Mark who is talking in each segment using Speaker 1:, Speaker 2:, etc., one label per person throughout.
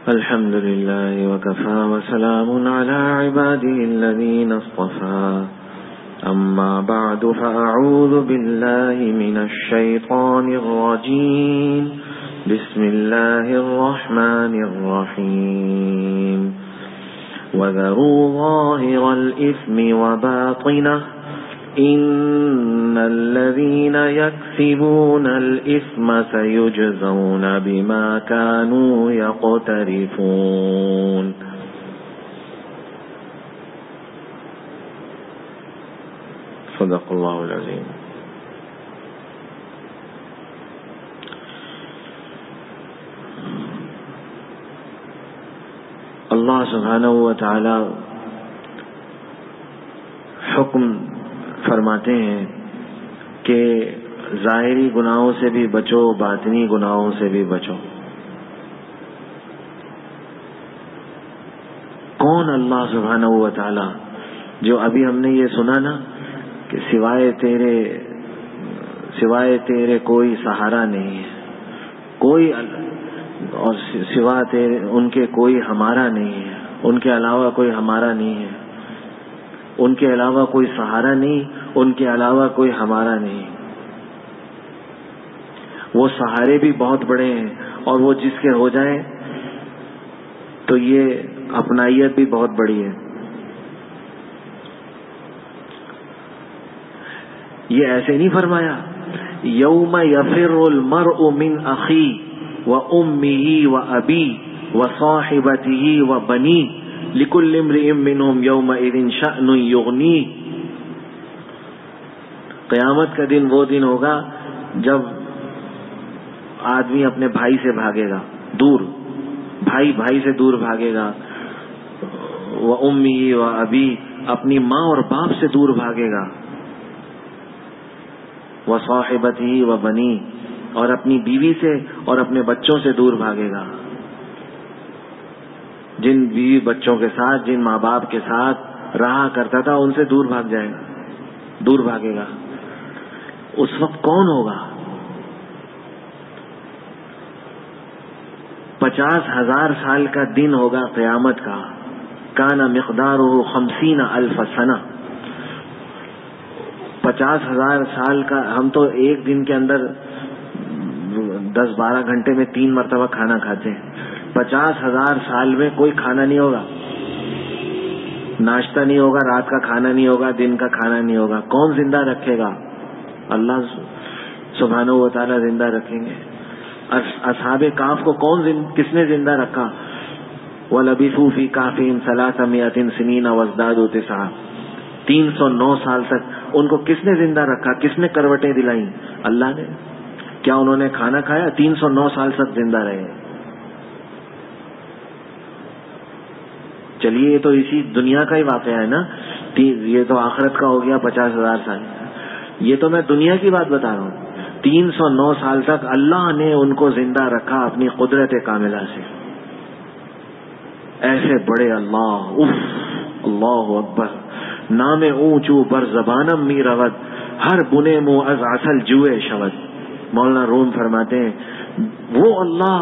Speaker 1: الحمد لله وكفى وسلام على عباده الذين اصطفى أما بعد فأعوذ بالله من الشيطان الرجيم بسم الله الرحمن الرحيم وذروا ظاهر الإثم وباطنه إن الذين يكسبون الإثم سيجزون بما كانوا يقترفون صدق الله العظيم. اللہ سبحانہ و تعالی حکم فرماتے ہیں کہ ظاہری گناہوں سے بھی بچو، باطنی گناہوں سے بھی بچو. کون اللہ سبحانہ و تعالی جو ابھی ہم نے یہ سنا نا کہ سوائے تیرے کوئی سہارا نہیں ہے، کوئی اور سوا تیرے ان کے کوئی ہمارا نہیں ہے، ان کے علاوہ کوئی ہمارا نہیں ہے، ان کے علاوہ کوئی سہارا نہیں، ان کے علاوہ کوئی ہمارا نہیں. وہ سہارے بھی بہت بڑے ہیں اور وہ جس کے ہو جائیں تو یہ اپنائیت بھی بہت بڑی ہے. یہ ایسے نہیں فرمایا یوم یفر المرء من اخی وامہ وابی وصاحبتہ وبنیہ لکل امرئ منہم یومئذ شأن یغنیہ. قیامت کا دن وہ دن ہوگا جب آدمی اپنے بھائی سے بھاگے گا دور، بھائی سے دور بھاگے گا، وامہ وابی اپنی ماں اور باپ سے دور بھاگے گا، وصاحبتہ وبنیہ اور اپنی بیوی سے اور اپنے بچوں سے دور بھاگے گا. جن بیوی بچوں کے ساتھ، جن ماں باپ کے ساتھ رہا کرتا تھا ان سے دور بھاگ جائے گا، دور بھاگے گا. اس وقت کون ہوگا؟ 50,000 سال کا دن ہوگا قیامت کا. کان مقدارہ 50,000 سنہ. 50,000 سال کا. ہم تو ایک دن کے اندر 10-12 گھنٹے میں 3 مرتبہ کھانا کھاتے ہیں. 50,000 سال میں کوئی کھانا نہیں ہوگا، ناشتہ نہیں ہوگا، رات کا کھانا نہیں ہوگا، دن کا کھانا نہیں ہوگا. کون زندہ رکھے گا؟ اللہ سبحانہ و تعالی زندہ رکھیں گے. اصحاب کہف کو کس نے زندہ رکھا؟ وَلَبِثُوا فِي كَهْفِهِمْ 300 سِنِينَ وَازْدَادُوا تِسْعًا. 309 سال تک ان کو کس نے زندہ رکھا؟ کس نے کروٹیں دلائیں؟ اللہ نے. کیا انہوں نے کھانا کھایا؟ 309 سال تک زندہ رہے. چلیے یہ تو اسی دنیا کا ہی واقعہ ہے نا، یہ تو آخرت کا ہو گیا 50,000 سال. یہ تو میں دنیا کی بات بتا رہا ہوں. 309 سال تک اللہ نے ان کو زندہ رکھا اپنی قدرت کاملہ سے. ایسے بڑے اللہ، اللہ اکبر. نام اونچو بر زبانم می رود، ہر بنے منہ از عسل جوئے شود. مولانا روم فرماتے ہیں وہ اللہ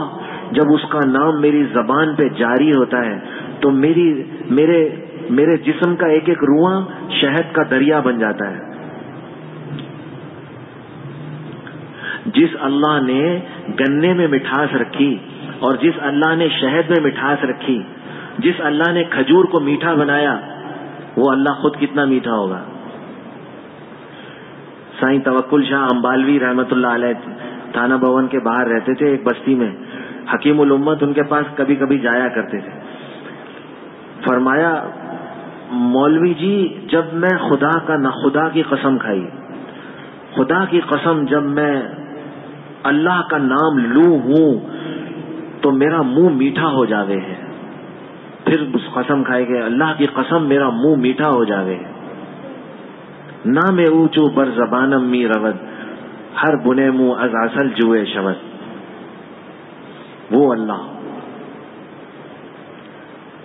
Speaker 1: جب اس کا نام میری زبان پہ جاری ہوتا ہے تو میرے جسم کا ایک ایک رواں شہد کا دریا بن جاتا ہے. جس اللہ نے گنے میں مٹھاس رکھی اور جس اللہ نے شہد میں مٹھاس رکھی، جس اللہ نے کھجور کو میٹھا بنایا، وہ اللہ خود کتنا میٹھا ہوگا. سائیں توکل شاہ امبالوی رحمت اللہ علیہ تھانہ بھون کے باہر رہتے تھے ایک بستی میں. حکیم الامت ان کے پاس کبھی کبھی جایا کرتے تھے. فرمایا مولوی جی جب میں خدا کی قسم کھائی، خدا کی قسم جب میں اللہ کا نام لوں ہوں تو میرا منہ میٹھا ہو جاوے ہے. پھر اس قسم کھائے گئے اللہ کی قسم میرا منہ میٹھا ہو جاوے. نام اونچو بر زبانم می رود، ہر بنے منہ از عسل جوئے شود. وہ اللہ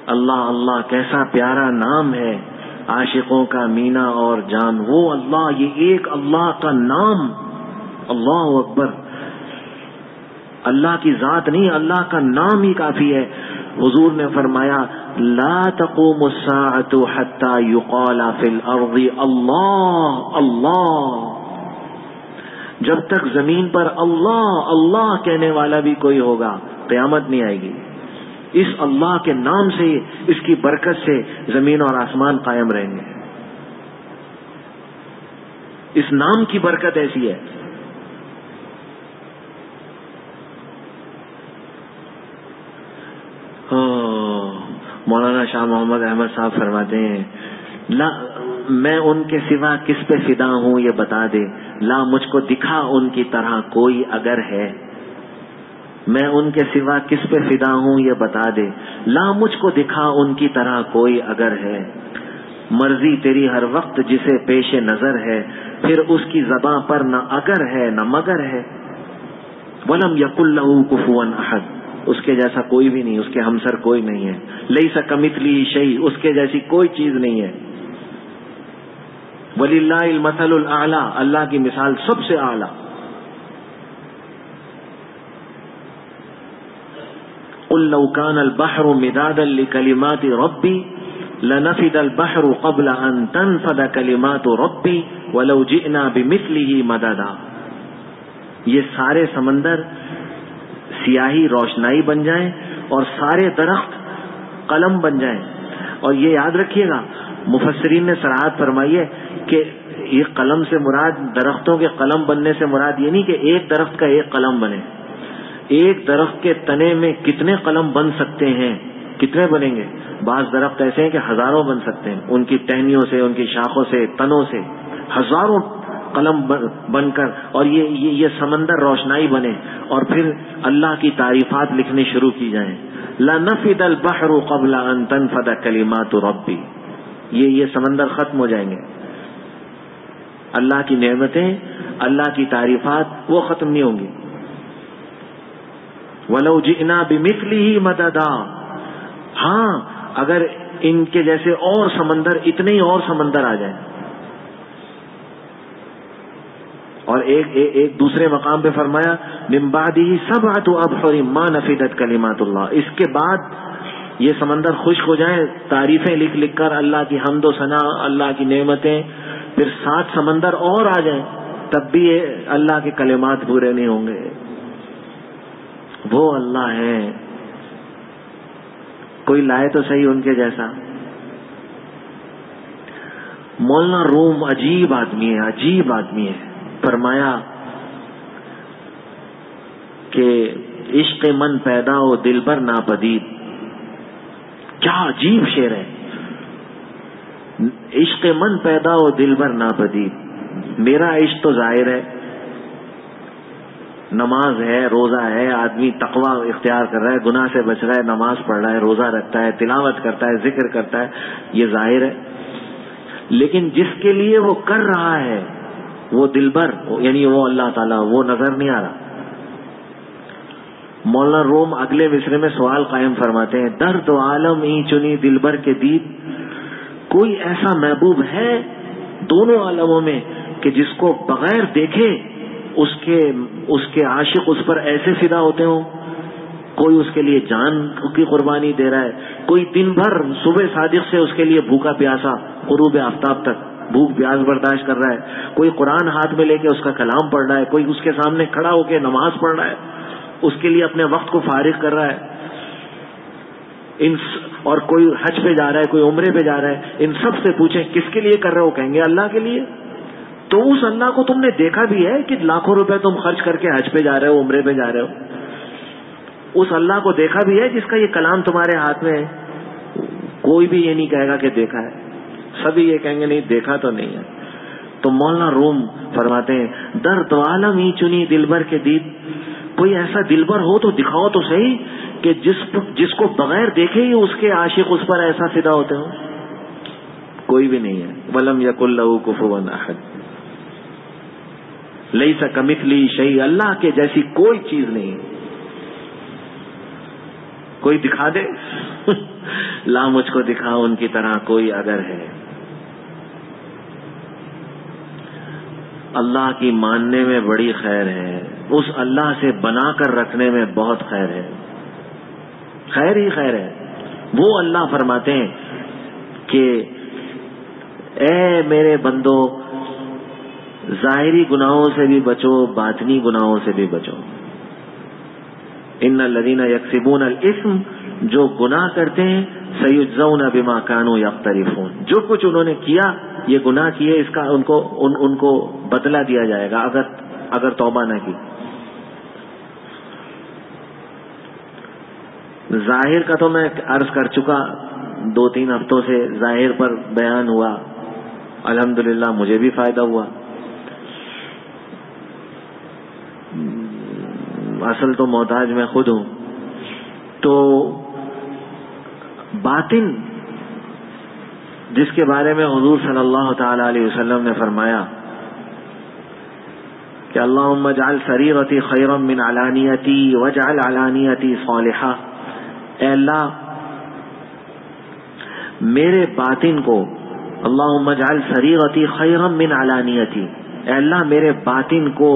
Speaker 1: اللہ کیسا پیارا نام ہے، عاشقوں کا مینا اور جان. وہ اللہ، یہ ایک اللہ کا نام. اللہ اکبر. اللہ کی ذات نہیں، اللہ کا نام ہی کافی ہے. حضور نے فرمایا لا تقوم الساعة حتى يقال في الارض اللہ اللہ، جب تک زمین پر اللہ اللہ کہنے والا بھی کوئی ہوگا قیامت نہیں آئے گی. اس اللہ کے نام سے، اس کی برکت سے زمین اور آسمان قائم رہیں گے. اس نام کی برکت ایسی ہے. مولانا شاہ محمد احمد صاحب فرماتے ہیں لا میں ان کے سوا کس پہ فدا ہوں یہ بتا دے، لا مجھ کو دکھا ان کی طرح کوئی اگر ہے. میں ان کے سوا کس پہ فدا ہوں یہ بتا دے، لا مجھ کو دکھا ان کی طرح کوئی اگر ہے. مرضی تیری ہر وقت جسے پیش نظر ہے، پھر اس کی زباں پر نہ اگر ہے نہ مگر ہے. ولم یکن لہ کفوا احد، اس کے جیسا کوئی بھی نہیں، اس کے ہمسر کوئی نہیں ہے. لیس کمثلہ شیء، اس کے جیسی کوئی چیز نہیں ہے. وللہ المثل الاعلی، اللہ کی مثال سب سے اعلی. قل لو كان البحر مدادا لكلمات ربي لنفد البحر قبل ان تنفد كلمات ربي ولو جئنا بمثله مددا. یہ سارے سمندر سیاہی روشنائی بن جائیں اور سارے درخت قلم بن جائیں. اور یہ یاد رکھیے گا، مفسرین نے صراحت فرمائی ہے کہ یہ قلم سے مراد، درختوں کے قلم بننے سے مراد یہ نہیں کہ ایک درخت کا ایک قلم بنے. ایک درخت کے تنے میں کتنے قلم بن سکتے ہیں، کتنے بنیں گے؟ بعض درخت ایسے ہیں کہ ہزاروں بن سکتے ہیں، ان کی ٹہنیوں سے، ان کی شاخوں سے، تنوں سے ہزاروں قلم بن کر، اور یہ سمندر روشنائی بنے اور پھر اللہ کی تعریفات لکھنے شروع کی جائیں. لَنَفِدَ الْبَحْرُ قَبْلَ أَن تَنفَدَ كَلِمَاتُ رَبِّي. یہ سمندر ختم ہو جائیں گے. اللہ کی نعمتیں، اللہ کی تعریفات وہ ختم نہیں ہوں گی. وَلَوْ جِئْنَا بِمِثْلِهِ مَدَدًا، ہاں اگر ان کے جیسے اور سمندر، اتنے ہی اور سمندر آ جائیں. اور ایک دوسرے مقام پہ فرمایا من بعدہ سبعۃ ابحر ما نفدت کلمات اللہ. اس کے بعد یہ سمندر خشک ہو جائیں تعریفیں لکھ لکھ کر، اللہ کی حمد و ثنا، اللہ کی نعمتیں، پھر 7 سمندر اور آ جائیں تب بھی اللہ کے کلمات پورے نہیں ہوں گے. وہ اللہ ہے، کوئی لائے تو صحیح ان کے جیسا. مولانا روم عجیب آدمی ہے، عجیب آدمی ہے. فرمایا کہ عشق من پیدا ہو دل بر ناپدید. کیا عجیب شعر ہے. عشق من پیدا ہو دل بر ناپدید. میرا عشق تو ظاہر ہے، نماز ہے، روزہ ہے، آدمی تقوی اختیار کر رہا ہے، گناہ سے بچ رہا ہے، نماز پڑھ رہا ہے، روزہ رکھتا ہے، تلاوت کرتا ہے، ذکر کرتا ہے، یہ ظاہر ہے. لیکن جس کے لیے وہ کر رہا ہے وہ دلبر، یعنی وہ اللہ تعالیٰ، وہ نظر نہیں آ رہا. مولانا روم اگلے مصرے میں سوال قائم فرماتے ہیں، درد و عالم ہی چنی دلبر کے دید. کوئی ایسا محبوب ہے دونوں عالموں میں کہ جس کو بغیر دیکھے اس کے عاشق اس پر ایسے فدا ہوتے ہوں؟ کوئی اس کے لیے جان کی قربانی دے رہا ہے، کوئی دن بھر صبح صادق سے اس کے لیے بھوکا پیاسا غروب آفتاب تک بھوک پیاس برداشت کر رہا ہے، کوئی قرآن ہاتھ میں لے کے اس کا کلام پڑھ رہا ہے، کوئی اس کے سامنے کھڑا ہو کے نماز پڑھ رہا ہے، اس کے لیے اپنے وقت کو فارغ کر رہا ہے. اور کوئی حج پہ جا رہا ہے، کوئی عمرے پہ جا رہا ہے. ان سب سے پوچھیں کس کے لیے کر رہے ہو، کہیں گے اللہ کے لیے. تو اس اللہ کو تم نے دیکھا بھی ہے کہ لاکھوں روپے تم خرچ کر کے حج پہ جا رہے ہو، عمرے پہ جا رہے ہو. اس اللہ کو دیکھا بھی ہے جس کا یہ کلام تمہارے ہاتھ میں ہے. کوئی بھی یہ نہیں کہے گا کہ دیکھا ہے، سبھی یہ کہیں گے نہیں دیکھا تو نہیں ہے. تو مولانا روم فرماتے ہیں درد عالم ہی چنی دلبر کے دید. کوئی ایسا دلبر ہو تو دکھاؤ تو صحیح کہ جس کو بغیر دیکھے ہی اس کے عاشق اس پر ایسا فدا ہوتے ہوں. کوئی بھی نہیں ہے. ولم یکن لہ کفوا احد. لیس کمثلہ شیء، اللہ کے جیسی کوئی چیز نہیں. کوئی دکھا دے لا مجھ کو دکھا ان کی طرح کوئی اگر ہے. اللہ کی ماننے میں بڑی خیر ہے، اس اللہ سے بنا کر رکھنے میں بہت خیر ہے. خیر ہی خیر ہے. وہ اللہ فرماتے ہیں کہ اے میرے بندو ظاہری گناہوں سے بھی بچو، باطنی گناہوں سے بھی بچو. ان الذین یکسبون الاثم، جو گناہ کرتے ہیں، سیجزون بما کانوا یقترفون، جو کچھ انہوں نے کیا، یہ گناہ کیے، اس کا ان کو بدلہ دیا جائے گا اگر توبہ نہ کی. ظاہر کا تو میں عرض کر چکا، 2-3 ہفتوں سے ظاہر پر بیان ہوا، الحمدللہ مجھے بھی فائدہ ہوا. اصل تو محتاج میں خود ہوں. تو باطن جس کے بارے میں حضور صلی اللہ تعالی علیہ وسلم نے فرمایا کہ اللہم اجعل سریرتی خیرا من علانیتی واجعل علانیتی صالحہ، اے اللہ میرے باطن کو، اللہم اجعل سریرتی خیرا من علانیتی، اے اللہ میرے باطن کو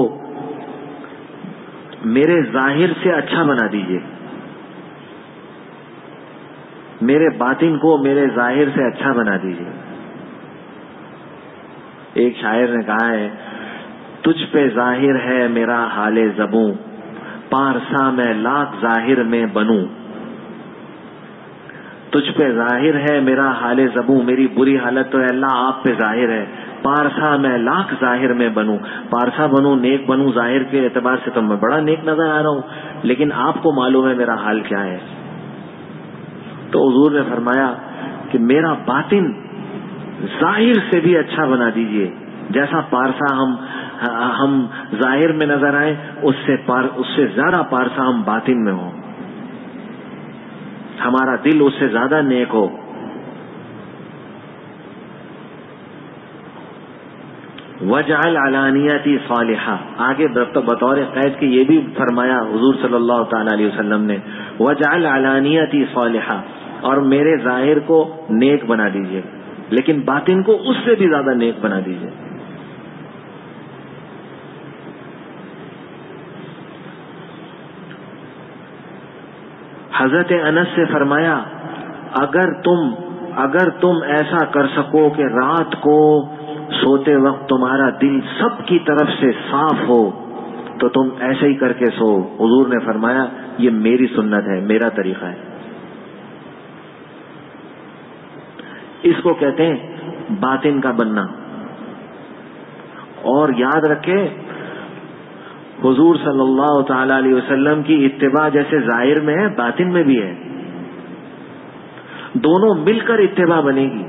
Speaker 1: میرے ظاہر سے اچھا بنا دیجئے، میرے باطن کو میرے ظاہر سے اچھا بنا دیجئے. ایک شاعر نے کہا ہے، تجھ پہ ظاہر ہے میرا حال زبوں، پارسا میں لاکھ ظاہر میں بنوں. تجھ پہ ظاہر ہے میرا حال زبوں، میری بری حالت تو ہے اللہ آپ پہ ظاہر ہے، پارسا میں لاکھ ظاہر میں بنوں. پارسا بنوں، نیک بنوں، ظاہر کے اعتبار سے تو میں بڑا نیک نظر آ رہا ہوں، لیکن آپ کو معلوم ہے میرا حال کیا ہے. تو حضور نے فرمایا کہ میرا باطن ظاہر سے بھی اچھا بنا دیجئے، جیسا پارسا ہم ظاہر میں نظر آئیں، اس سے زیادہ پارسا ہم باطن میں ہوں، ہمارا دل اس سے زیادہ نیک ہو. وجعل علانیتی صالحہ، آگے بطور قید کے یہ بھی فرمایا حضور صلی اللہ تعالی علیہ وسلم نے، وجعل علانیتی صالحہ، اور میرے ظاہر کو نیک بنا دیجئے، لیکن باطن کو اس سے بھی زیادہ نیک بنا دیجئے. حضرت انس سے فرمایا اگر تم ایسا کر سکو کہ رات کو سوتے وقت تمہارا دل سب کی طرف سے صاف ہو تو تم ایسے ہی کر کے سو. حضور نے فرمایا یہ میری سنت ہے، میرا طریقہ ہے. اس کو کہتے ہیں باطن کا بننا. اور یاد رکھے حضور صلی اللہ تعالی علیہ وسلم کی اتباع جیسے ظاہر میں ہے، باطن میں بھی ہے. دونوں مل کر اتباع بنے گی.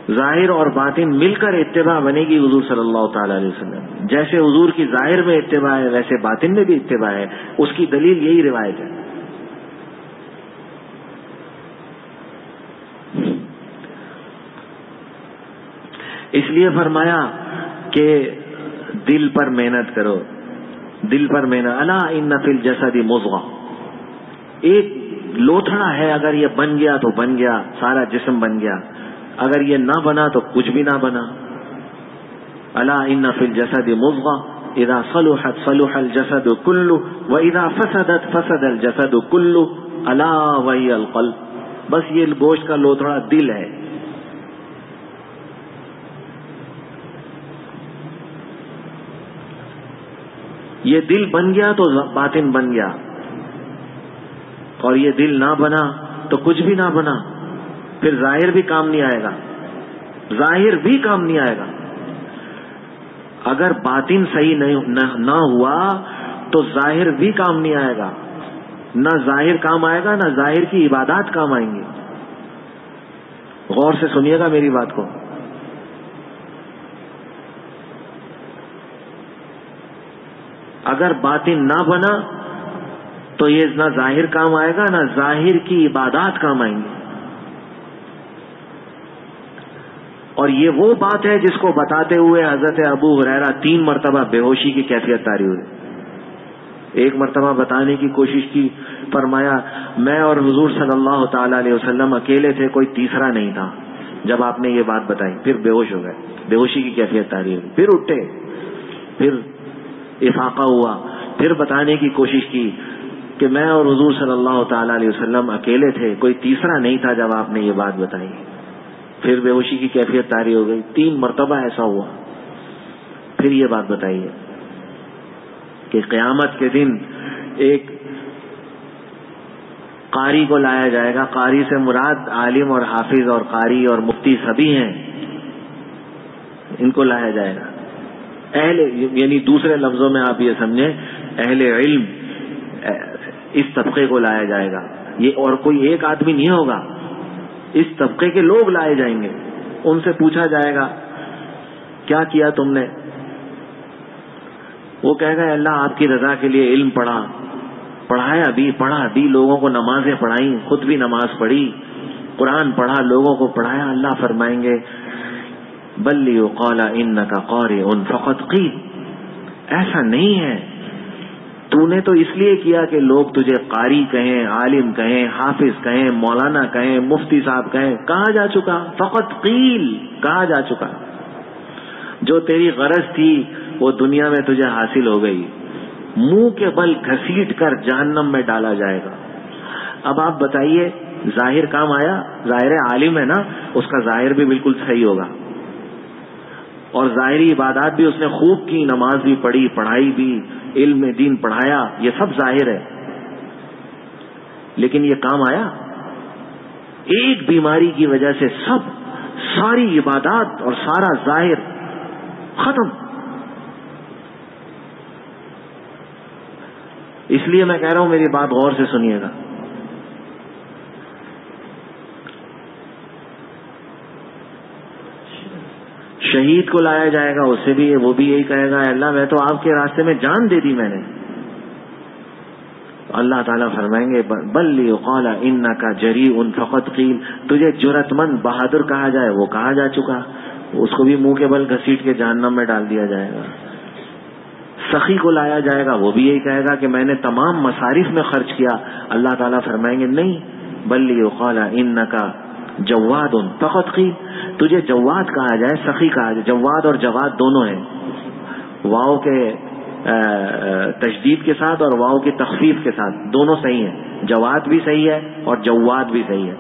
Speaker 1: ظاہر اور باطن مل کر اتباع بنے گی حضور صلی اللہ تعالی علیہ وسلم. جیسے حضور کی ظاہر میں اتباع ہے ویسے باطن میں بھی اتباع ہے. اس کی دلیل یہی روایت ہے. اس لیے فرمایا کہ دل پر محنت کرو، دل پر محنت. الا ان فی الجسد مضغہ، ایک لوتھڑا ہے، اگر یہ بن گیا تو بن گیا، سارا جسم بن گیا، اگر یہ نہ بنا تو کچھ بھی نہ بنا. الا ان فی الجسد مضغہ اذا صلحت صلح الجسد کلہ واذا فسدت فسد الجسد کلہ الا وہی القلب. بس یہ گوشت کا لوتھڑا دل ہے. یہ دل بن گیا تو باطن بن گیا، اور یہ دل نہ بنا تو کچھ بھی نہ بنا. پھر ظاہر بھی کام نہیں آئے گا، ظاہر بھی کام نہیں آئے گا. اگر باطن صحیح نہ ہوا تو ظاہر بھی کام نہیں آئے گا. نہ ظاہر کام آئے گا، نہ ظاہر کی عبادات کام آئیں گی. غور سے سنیے گا میری بات کو. اگر باطن نہ بنا تو یہ نہ ظاہر کام آئے گا، نہ ظاہر کی عبادات کام آئیں گی. اور یہ وہ بات ہے جس کو بتاتے ہوئے حضرت ابو ہریرہ 3 مرتبہ بے ہوشی کی کیفیت طاری ہوئی. ایک مرتبہ بتانے کی کوشش کی، فرمایا میں اور حضور صلی اللہ تعالی علیہ وسلم اکیلے تھے، کوئی تیسرا نہیں تھا. جب آپ نے یہ بات بتائی پھر بے ہوش ہو گئے، بے ہوشی کی کیفیت طاری ہوئی. پھر اٹھے، پھر افاقہ ہوا، پھر بتانے کی کوشش کی کہ میں اور حضور صلی اللہ تعالی علیہ وسلم اکیلے تھے، کوئی تیسرا نہیں تھا جب آپ نے یہ بات بتائی. پھر بے ہوشی کی کیفیت طاری ہو گئی. 3 مرتبہ ایسا ہوا. پھر یہ بات بتائی ہے کہ قیامت کے دن ایک قاری کو لایا جائے گا. قاری سے مراد عالم اور حافظ اور قاری اور مفتی سبھی ہیں، ان کو لایا جائے گا. اہل، یعنی دوسرے لفظوں میں آپ یہ سمجھیں اہل علم، اس طبقے کو لایا جائے گا. یہ اور کوئی ایک آدمی نہیں ہوگا، اس طبقے کے لوگ لائے جائیں گے. ان سے پوچھا جائے گا کیا کیا تم نے؟ وہ کہے گا اللہ آپ کی رضا کے لیے علم پڑھایا بھی لوگوں کو نمازیں پڑھائیں، خود بھی نماز پڑھی، قرآن پڑھا، لوگوں کو پڑھایا. اللہ فرمائیں گے بل لیقال انک قارئ فقط قیل، ایسا نہیں ہے، تو نے تو اس لیے کیا کہ لوگ تجھے قاری کہیں، عالم کہیں، حافظ کہیں، مولانا کہیں، مفتی صاحب کہیں. کہا جا چکا، فقط قیل، کہا جا چکا. جو تیری غرض تھی وہ دنیا میں تجھے حاصل ہو گئی. منہ کے بل گھسیٹ کر جہنم میں ڈالا جائے گا. اب آپ بتائیے ظاہر کام آیا؟ ظاہر عالم ہے نا، اس کا ظاہر بھی بالکل صحیح ہوگا، اور ظاہری عبادات بھی اس نے خوب کی، نماز بھی پڑھی، پڑھائی بھی، علم دین پڑھایا، یہ سب ظاہر ہے. لیکن یہ کام آیا؟ ایک بیماری کی وجہ سے ساری عبادات اور سارا ظاہر ختم. اس لیے میں کہہ رہا ہوں میری بات غور سے سنیے گا. شہید کو لایا جائے گا، اسے بھی وہ بھی یہی کہے گا اللہ میں تو آپ کے راستے میں جان دے دی میں نے. اللہ تعالیٰ فرمائیں گے بل لیقال انک جریء فقط قیل، تجھے جرأت مند بہادر کہا جائے وہ کہا جا چکا. اس کو بھی منہ کے بل گھسیٹ کے جہنم میں ڈال دیا جائے گا. سخی کو لایا جائے گا، وہ بھی یہی کہے گا کہ میں نے تمام مصارف میں خرچ کیا. اللہ تعالیٰ فرمائیں گے نہیں بل لیقال انک جواد فقط قیل، تجھے جواد کہا جائے، سخی کہا جائے. جواد اور جواد دونوں ہیں، واؤ کے تشدید کے ساتھ اور واؤ کی تخفیف کے ساتھ، دونوں صحیح ہیں. جواد بھی صحیح ہے اور جواد بھی صحیح ہے.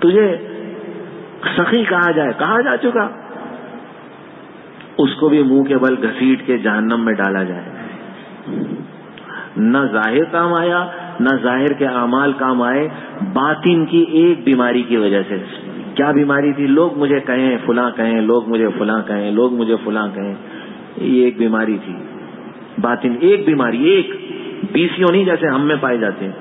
Speaker 1: تجھے سخی کہا جائے، کہا جا چکا. اس کو بھی منہ کے بل گھسیٹ کے جہنم میں ڈالا جائے. نہ ظاہر کام آیا، نہ ظاہر کے اعمال کام آئے، باطن کی ایک بیماری کی وجہ سے. کیا بیماری تھی؟ لوگ مجھے کہیں فلاں کہیں، لوگ مجھے فلاں کہیں، لوگ مجھے فلاں کہیں. یہ ایک بیماری تھی باطن، ایک بیماری، ایک 20 نہیں جیسے ہم میں پائے جاتے ہیں.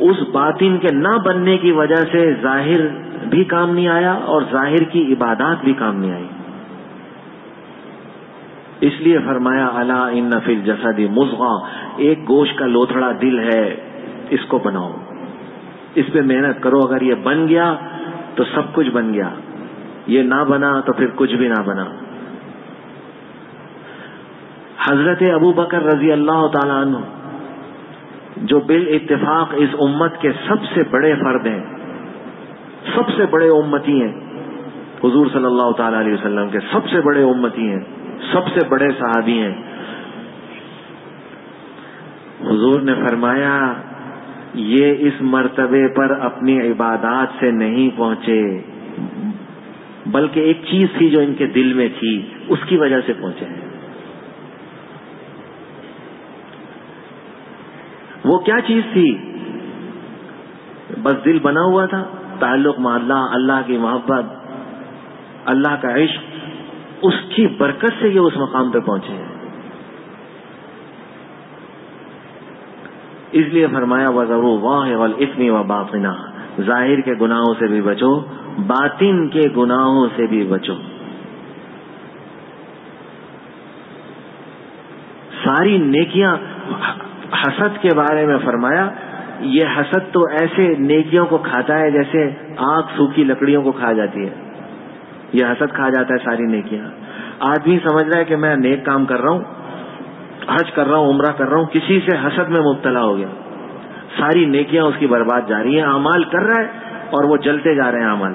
Speaker 1: اس باطن کے نہ بننے کی وجہ سے ظاہر بھی کام نہیں آیا اور ظاہر کی عبادات بھی کام نہیں آئی. اس لیے فرمایا الا ان فی الجسد مضغہ، ایک گوشت کا لوتھڑا دل ہے، اس کو بناؤ، اس پہ محنت کرو. اگر یہ بن گیا تو سب کچھ بن گیا، یہ نہ بنا تو پھر کچھ بھی نہ بنا. حضرت ابو بکر رضی اللہ تعالی عنہ جو بالاتفاق اس امت کے سب سے بڑے فرد ہیں، سب سے بڑے امتی ہیں، حضور صلی اللہ تعالی علیہ وسلم کے سب سے بڑے امتی ہیں، سب سے بڑے صحابی ہیں. حضور نے فرمایا یہ اس مرتبے پر اپنی عبادات سے نہیں پہنچے، بلکہ ایک چیز تھی جو ان کے دل میں تھی، اس کی وجہ سے پہنچے ہیں. وہ کیا چیز تھی؟ بس دل بنا ہوا تھا، تعلق مع اللہ، اللہ کی محبت، اللہ کا عشق، اس کی برکت سے یہ اس مقام پہ پہنچے ہیں. اس لیے فرمایا وَذَرُوا ظَاهِرَ الْإِثْمِ وَبَاطِنَهُ، ظاہر کے گناہوں سے بھی بچو، باطن کے گناہوں سے بھی بچو. ساری نیکیاں، حسد کے بارے میں فرمایا یہ حسد تو ایسے نیکیوں کو کھاتا ہے جیسے آگ سوکھی لکڑیوں کو کھا جاتی ہے. یہ حسد کھا جاتا ہے ساری نیکیاں. آدمی سمجھ رہا ہے کہ میں نیک کام کر رہا ہوں، حج کر رہا ہوں، عمرہ کر رہا ہوں، کسی سے حسد میں مبتلا ہو گیا، ساری نیکیاں اس کی برباد جا رہی ہیں. اعمال کر رہا ہے اور وہ جلتے جا رہے ہیں اعمال.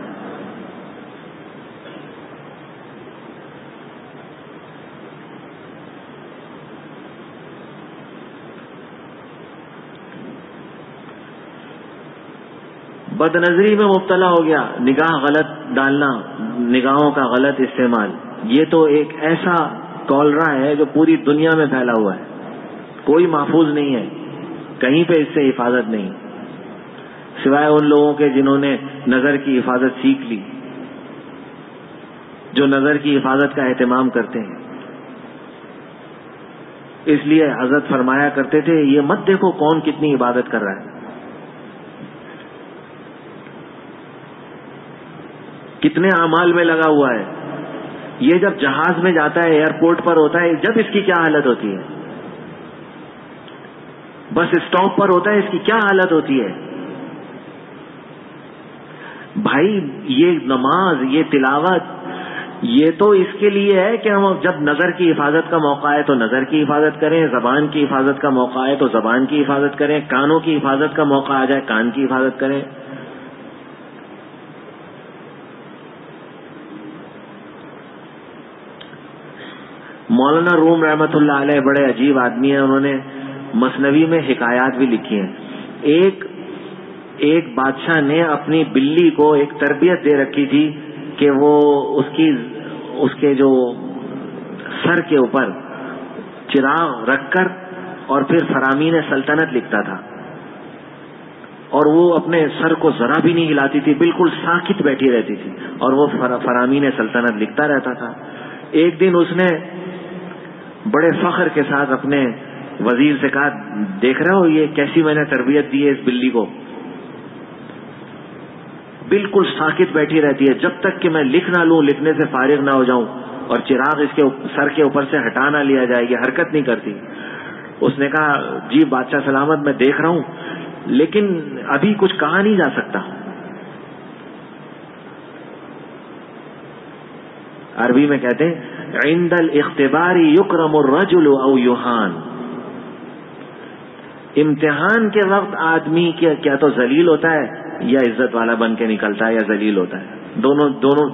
Speaker 1: بد نظری میں مبتلا ہو گیا، نگاہ غلط ڈالنا، نگاہوں کا غلط استعمال، یہ تو ایک ایسا کولرا ہے جو پوری دنیا میں پھیلا ہوا ہے، کوئی محفوظ نہیں ہے، کہیں پہ اس سے حفاظت نہیں، سوائے ان لوگوں کے جنہوں نے نظر کی حفاظت سیکھ لی، جو نظر کی حفاظت کا اہتمام کرتے ہیں۔ اس لیے حضرت فرمایا کرتے تھے یہ مت دیکھو کون کتنی عبادت کر رہا ہے، کتنے اعمال میں لگا ہوا ہے، یہ جب جہاز میں جاتا ہے، ایئرپورٹ پر ہوتا ہے، جب اس کی کیا حالت ہوتی ہے، بس اسٹاپ پر ہوتا ہے، اس کی کیا حالت ہوتی ہے۔ بھائی یہ نماز، یہ تلاوت، یہ تو اس کے لیے ہے کہ ہم جب نظر کی حفاظت کا موقع ہے تو نظر کی حفاظت کریں، زبان کی حفاظت کا موقع ہے تو زبان کی حفاظت کریں، کانوں کی حفاظت کا موقع آ جائے کان کی حفاظت کریں۔ مولانا روم رحمۃ اللہ علیہ بڑے عجیب آدمی ہیں، انہوں نے مثنوی میں حکایات بھی لکھی ہیں۔ ایک بادشاہ نے اپنی بلی کو ایک تربیت دے رکھی تھی کہ وہ اس کے جو سر کے اوپر چراغ رکھ کر اور پھر فرامین سلطنت لکھتا تھا، اور وہ اپنے سر کو ذرا بھی نہیں ہلاتی تھی، بالکل ساکت بیٹھی رہتی تھی اور وہ فرامین سلطنت لکھتا رہتا تھا۔ ایک دن اس نے بڑے فخر کے ساتھ اپنے وزیر سے کہا، دیکھ رہے ہو یہ کیسی میں نے تربیت دی ہے اس بلی کو، بالکل ساکت بیٹھی رہتی ہے، جب تک کہ میں لکھ نہ لوں، لکھنے سے فارغ نہ ہو جاؤں اور چراغ اس کے سر کے اوپر سے ہٹا نہ لیا جائے گی، حرکت نہیں کرتی۔ اس نے کہا، جی بادشاہ سلامت، میں دیکھ رہا ہوں لیکن ابھی کچھ کہا نہیں جا سکتا۔ عربی میں کہتے ہیں عند الاختبار یکرم الرجل او یہان، امتحان کے وقت آدمی کیا تو ذلیل ہوتا ہے یا عزت والا بن کے نکلتا ہے یا ذلیل ہوتا ہے،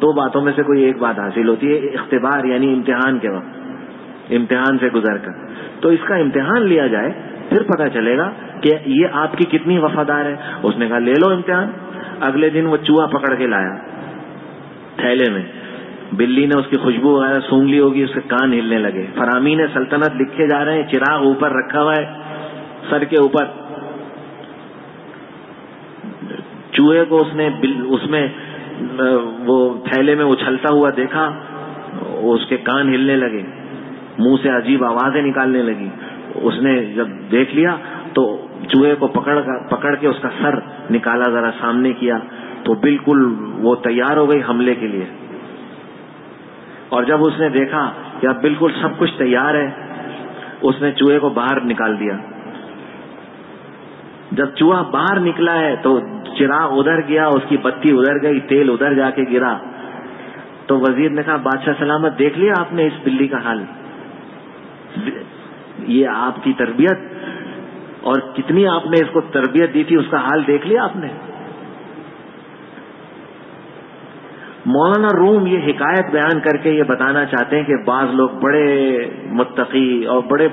Speaker 1: دو باتوں میں سے کوئی ایک بات حاصل ہوتی ہے۔ اختبار یعنی امتحان کے وقت، امتحان سے گزر کر، تو اس کا امتحان لیا جائے، پھر پتہ چلے گا کہ یہ آپ کی کتنی وفادار ہے۔ اس نے کہا لے لو امتحان۔ اگلے دن وہ چوہا پکڑ کے لایا تھیلے میں، بلی نے اس کی خوشبو وغیرہ سونگھ لی ہوگی، اس کے کان ہلنے لگے، فرامین سلطنت لکھے جا رہے ہیں، چراغ اوپر رکھا ہوا ہے سر کے اوپر۔ چوہے کو اس میں وہ تھیلے میں اچھلتا ہوا دیکھا، اس کے کان ہلنے لگے، منہ سے عجیب آوازیں نکالنے لگی۔ اس نے جب دیکھ لیا تو چوہے کو پکڑ کے اس کا سر نکالا، ذرا سامنے کیا تو بالکل وہ تیار ہو گئی حملے کے لیے۔ اور جب اس نے دیکھا کہ اب بالکل سب کچھ تیار ہے، اس نے چوہے کو باہر نکال دیا۔ جب چوہا باہر نکلا ہے تو چراغ ادھر گیا، اس کی بتی ادھر گئی، تیل ادھر جا کے گرا، تو وزیر نے کہا بادشاہ سلامت دیکھ لیا آپ نے اس بلی کا حال، یہ آپ کی تربیت اور کتنی آپ نے اس کو تربیت دی تھی، اس کا حال دیکھ لیا آپ نے۔ مولانا روم یہ حکایت بیان کر کے یہ بتانا چاہتے ہیں کہ بعض لوگ بڑے متقی اور بڑے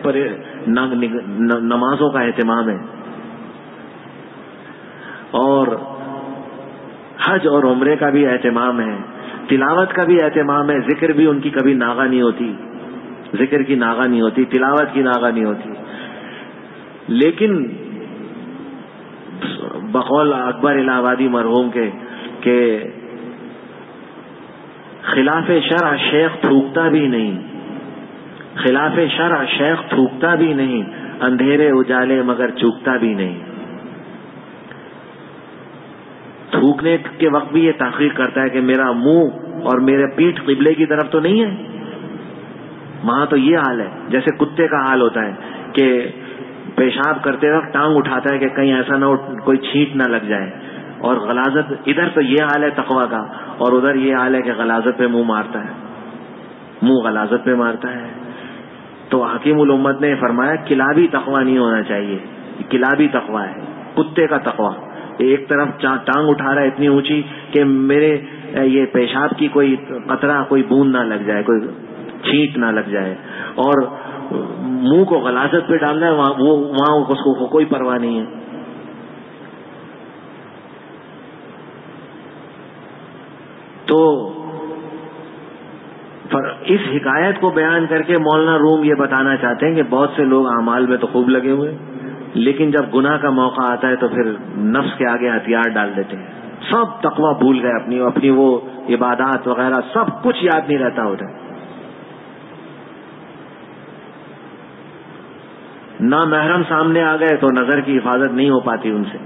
Speaker 1: نمازوں کا اہتمام ہے اور حج اور عمرے کا بھی اہتمام ہے، تلاوت کا بھی اہتمام ہے، ذکر بھی ان کی کبھی ناغہ نہیں ہوتی، ذکر کی ناغہ نہیں ہوتی، تلاوت کی ناغہ نہیں ہوتی، لیکن بقول اکبر الہ آبادی مرحوم کے کہ خلاف شرع شیخ تھوکتا بھی نہیں، خلاف شرع شیخ تھوکتا بھی نہیں، اندھیرے اجالے مگر چوکتا بھی نہیں۔ تھوکنے کے وقت بھی یہ تحقیق کرتا ہے کہ میرا منہ اور میرے پیٹھ قبلے کی طرف تو نہیں ہے، وہاں تو یہ حال ہے جیسے کتے کا حال ہوتا ہے کہ پیشاب کرتے وقت ٹانگ اٹھاتا ہے کہ کہیں ایسا نہ ہو کوئی چھینٹ نہ لگ جائے، اور غلاظت ادھر تو یہ حال ہے تقویٰ کا اور ادھر یہ حال ہے کہ غلاظت پہ منہ مارتا ہے، منہ غلاظت پہ مارتا ہے۔ تو حکیم الامت نے فرمایا کلابی تقویٰ نہیں ہونا چاہیے، کلابی تقویٰ ہے، کتے کا تقویٰ، ایک طرف ٹانگ اٹھا رہا ہے اتنی اونچی کہ میرے یہ پیشاب کی کوئی قطرہ کوئی بوند نہ لگ جائے، کوئی چھینٹ نہ لگ جائے، اور منہ کو غلاظت پہ ڈال رہا ہے، وہاں اس کو کوئی پرواہ نہیں ہے۔ تو اس حکایت کو بیان کر کے مولانا روم یہ بتانا چاہتے ہیں کہ بہت سے لوگ اعمال میں تو خوب لگے ہوئے، لیکن جب گناہ کا موقع آتا ہے تو پھر نفس کے آگے ہتھیار ڈال دیتے ہیں، سب تقویٰ بھول گئے، اپنی وہ عبادات وغیرہ سب کچھ یاد نہیں رہتا ہوتا، نہ محرم سامنے آ گئے تو نظر کی حفاظت نہیں ہو پاتی ان سے،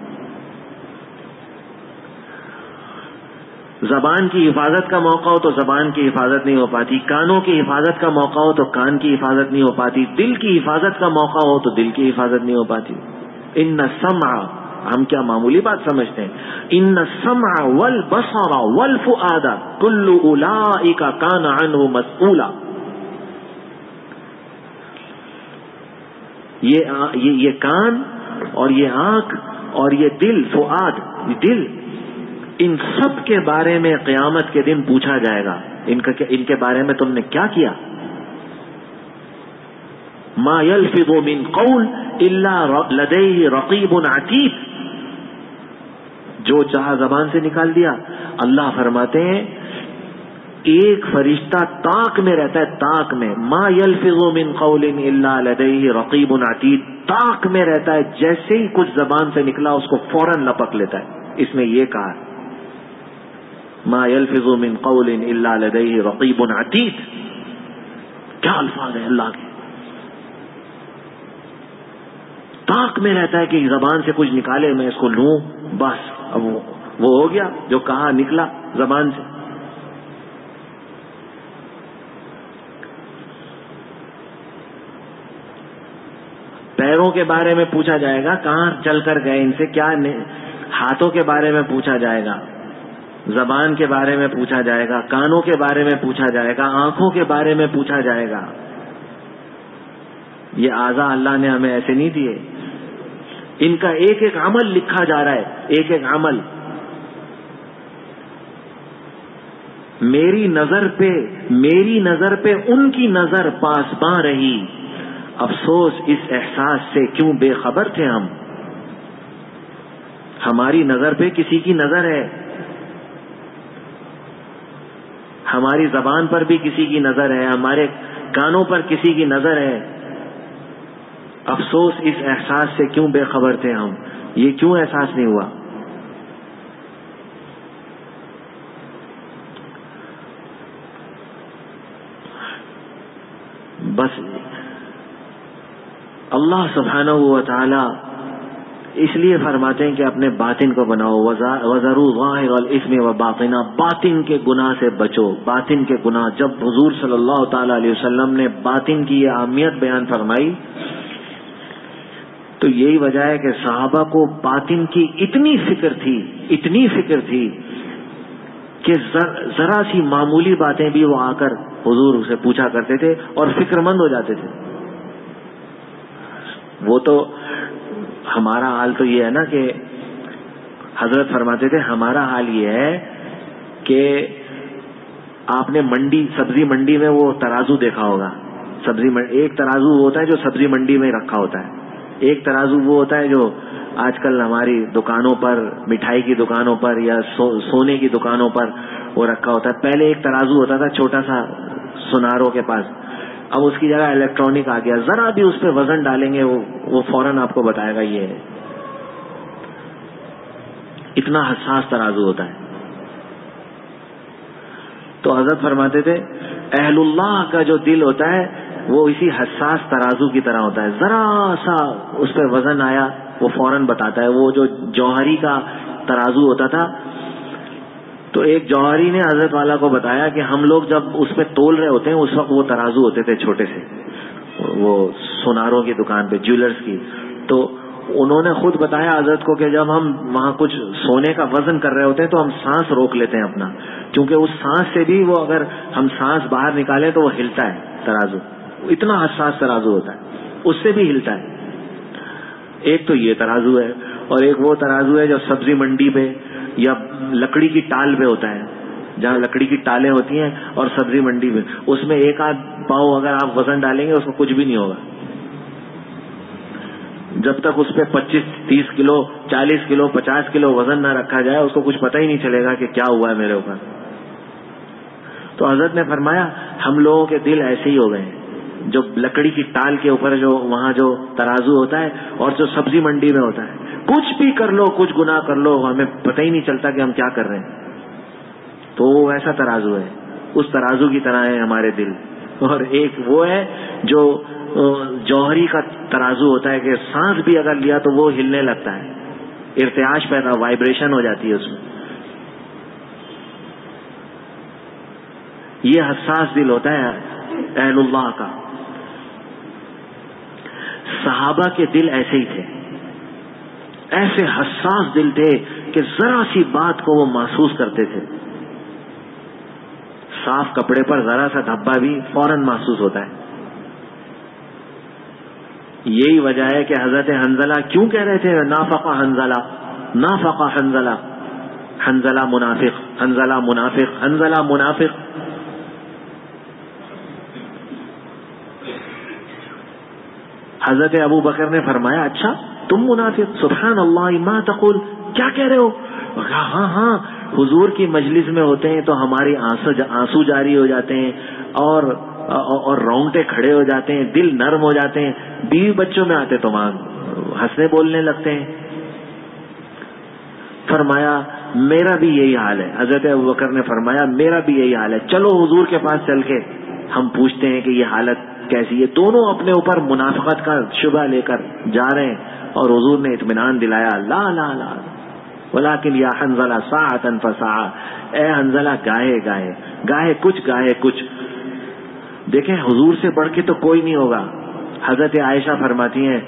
Speaker 1: زبان کی حفاظت کا موقع ہو تو زبان کی حفاظت نہیں ہو پاتی، کانوں کی حفاظت کا موقع ہو تو کان کی حفاظت نہیں ہو پاتی، دل کی حفاظت کا موقع ہو تو دل کی حفاظت نہیں ہو پاتی۔ ان السمع، ہم کیا معمولی بات سمجھتے ہیں، ان السمع والبصر والفؤاد کل اولئک کان عنہ مسئولا، یہ کان اور یہ آنکھ اور یہ دل، فؤاد دل، ان سب کے بارے میں قیامت کے دن پوچھا جائے گا، ان کے بارے میں تم نے کیا کیا؟ ما یلفظ من قول الا لدیہ رقیب عتید، جو چاہا زبان سے نکال دیا۔ اللہ فرماتے ہیں ایک فرشتہ طاق میں رہتا ہے، طاق میں، ما یلفظ من قول الا لدیہ رقیب عتید، طاق میں رہتا ہے، جیسے ہی کچھ زبان سے نکلا اس کو فوراً لپک لیتا ہے۔ اس میں یہ کہا ما یلفظ من قول الا لدیہ رقیب عتید، کیا الفاظ ہیں اللہ کے، طاق میں رہتا ہے کہ زبان سے کچھ نکالے، میں اس کو لوں، بس اب وہ ہو گیا جو کہا نکلا زبان سے۔ پیروں کے بارے میں پوچھا جائے گا، کہاں چل کر گئے، ان سے کیا، ہاتھوں کے بارے میں پوچھا جائے گا، زبان کے بارے میں پوچھا جائے گا، کانوں کے بارے میں پوچھا جائے گا، آنکھوں کے بارے میں پوچھا جائے گا۔ یہ اعضاء اللہ نے ہمیں ایسے نہیں دیے، ان کا ایک ایک عمل لکھا جا رہا ہے، ایک ایک عمل۔ میری نظر پہ ان کی نظر پاسباں رہی، افسوس اس احساس سے کیوں بے خبر تھے ہم۔ ہماری نظر پہ کسی کی نظر ہے، ہماری زبان پر بھی کسی کی نظر ہے، ہمارے کانوں پر کسی کی نظر ہے، افسوس اس احساس سے کیوں بے خبر تھے ہم، یہ کیوں احساس نہیں ہوا؟ بس اللہ سبحانہ و تعالی اس لیے فرماتے ہیں کہ اپنے باطن کو بناؤ، وَذَرُوا ظَاهِرَ الْإِثْمِ وَبَاطِنَهُ، باطن کے گناہ سے بچو، باطن کے گناہ۔ جب حضور صلی اللہ تعالی علیہ وسلم نے باطن کی یہ اہمیت بیان فرمائی تو یہی وجہ ہے کہ صحابہ کو باطن کی اتنی فکر تھی کہ ذرا سی معمولی باتیں بھی وہ آ کر حضور سے پوچھا کرتے تھے اور فکر مند ہو جاتے تھے۔ وہ تو ہمارا حال تو یہ ہے نا کہ حضرت فرماتے تھے ہمارا حال یہ ہے کہ آپ نے سبزی منڈی میں وہ ترازو دیکھا ہوگا، ایک ترازو وہ ہوتا ہے جو سبزی منڈی میں رکھا ہوتا ہے، ایک ترازو وہ ہوتا ہے جو آج کل ہماری دکانوں پر، مٹھائی کی دکانوں پر یا سونے کی دکانوں پر وہ رکھا ہوتا ہے۔ پہلے ایک ترازو ہوتا تھا چھوٹا سا سناروں کے پاس، اب اس کی جگہ الیکٹرانک آ گیا، ذرا بھی اس پہ وزن ڈالیں گے وہ فوراً آپ کو بتائے گا یہ ہے، اتنا حساس ترازو ہوتا ہے۔ تو حضرت فرماتے تھے اہل اللہ کا جو دل ہوتا ہے وہ اسی حساس ترازو کی طرح ہوتا ہے، ذرا سا اس پہ وزن آیا وہ فوراً بتاتا ہے۔ وہ جو جوہری کا ترازو ہوتا تھا تو ایک جوہری نے حضرت والا کو بتایا کہ ہم لوگ جب اس پہ تول رہے ہوتے ہیں اس وقت وہ ترازو ہوتے تھے چھوٹے سے، وہ سوناروں کی دکان پہ، جیولرز کی، تو انہوں نے خود بتایا حضرت کو کہ جب ہم وہاں کچھ سونے کا وزن کر رہے ہوتے ہیں تو ہم سانس روک لیتے ہیں اپنا، کیونکہ اس سانس سے بھی وہ اگر ہم سانس باہر نکالیں تو وہ ہلتا ہے ترازو، اتنا حساس ترازو ہوتا ہے، اس سے بھی ہلتا ہے۔ ایک تو یہ ترازو ہے، اور ایک وہ ترازو ہے جو سبزی منڈی پہ یا لکڑی کی ٹال پہ ہوتا ہے، جہاں لکڑی کی ٹالیں ہوتی ہیں اور سبزی منڈی میں، اس میں ایک آدھ پاؤ اگر آپ وزن ڈالیں گے اس کو کچھ بھی نہیں ہوگا، جب تک اس پہ 25-30 کلو 40 کلو 50 کلو وزن نہ رکھا جائے اس کو کچھ پتہ ہی نہیں چلے گا کہ کیا ہوا ہے میرے اوپر۔ تو حضرت نے فرمایا ہم لوگوں کے دل ایسے ہی ہو گئے ہیں، جو لکڑی کی ٹال کے اوپر جو وہاں جو ترازو ہوتا ہے اور جو سبزی منڈی میں ہوتا ہے، کچھ بھی کر لو، کچھ گناہ کر لو، ہمیں پتہ ہی نہیں چلتا کہ ہم کیا کر رہے ہیں. تو وہ ایسا ترازو ہے، اس ترازو کی طرح ہے ہمارے دل. اور ایک وہ ہے جو جوہری کا ترازو ہوتا ہے کہ سانس بھی اگر لیا تو وہ ہلنے لگتا ہے، ارتعاش پیدا، وائبریشن ہو جاتی ہے اس میں. یہ حساس دل ہوتا ہے اہل اللہ کا. صحابہ کے دل ایسے ہی تھے، ایسے حساس دل تھے کہ ذرا سی بات کو وہ محسوس کرتے تھے. صاف کپڑے پر ذرا سا دھبا بھی فوراً محسوس ہوتا ہے. یہی وجہ ہے کہ حضرت حنظلہ کیوں کہہ رہے تھے نافقہ حنظلہ، نافقہ حنظلہ، حنظلہ منافق، حنظلہ منافق، حنظلہ منافق. حضرت ابو بکر نے فرمایا اچھا تم منافق، سبحان اللہ ما تقول، کیا کہہ رہے ہو؟ ہاں ہاں حضور کی مجلس میں ہوتے ہیں تو ہماری آنسو جاری ہو جاتے ہیں اور رونگٹے کھڑے ہو جاتے ہیں، دل نرم ہو جاتے ہیں. بیوی بچوں میں آتے تو وہاں ہنسنے بولنے لگتے ہیں. فرمایا میرا بھی یہی حال ہے. حضرت ابوبکر نے فرمایا میرا بھی یہی حال ہے، چلو حضور کے پاس چل کے ہم پوچھتے ہیں کہ یہ حالت کیسی ہے. دونوں اپنے اوپر منافقت کا شبہ لے کر جا رہے ہیں اور حضور نے اطمینان دلایا لا لا لا ولیکن یا حنظلہ ساعۃ فساعۃ، اے حنظلہ گاہے گاہے، گاہے کچھ. دیکھیں حضور سے بڑھ کے تو کوئی نہیں ہوگا. حضرت عائشہ فرماتی ہیں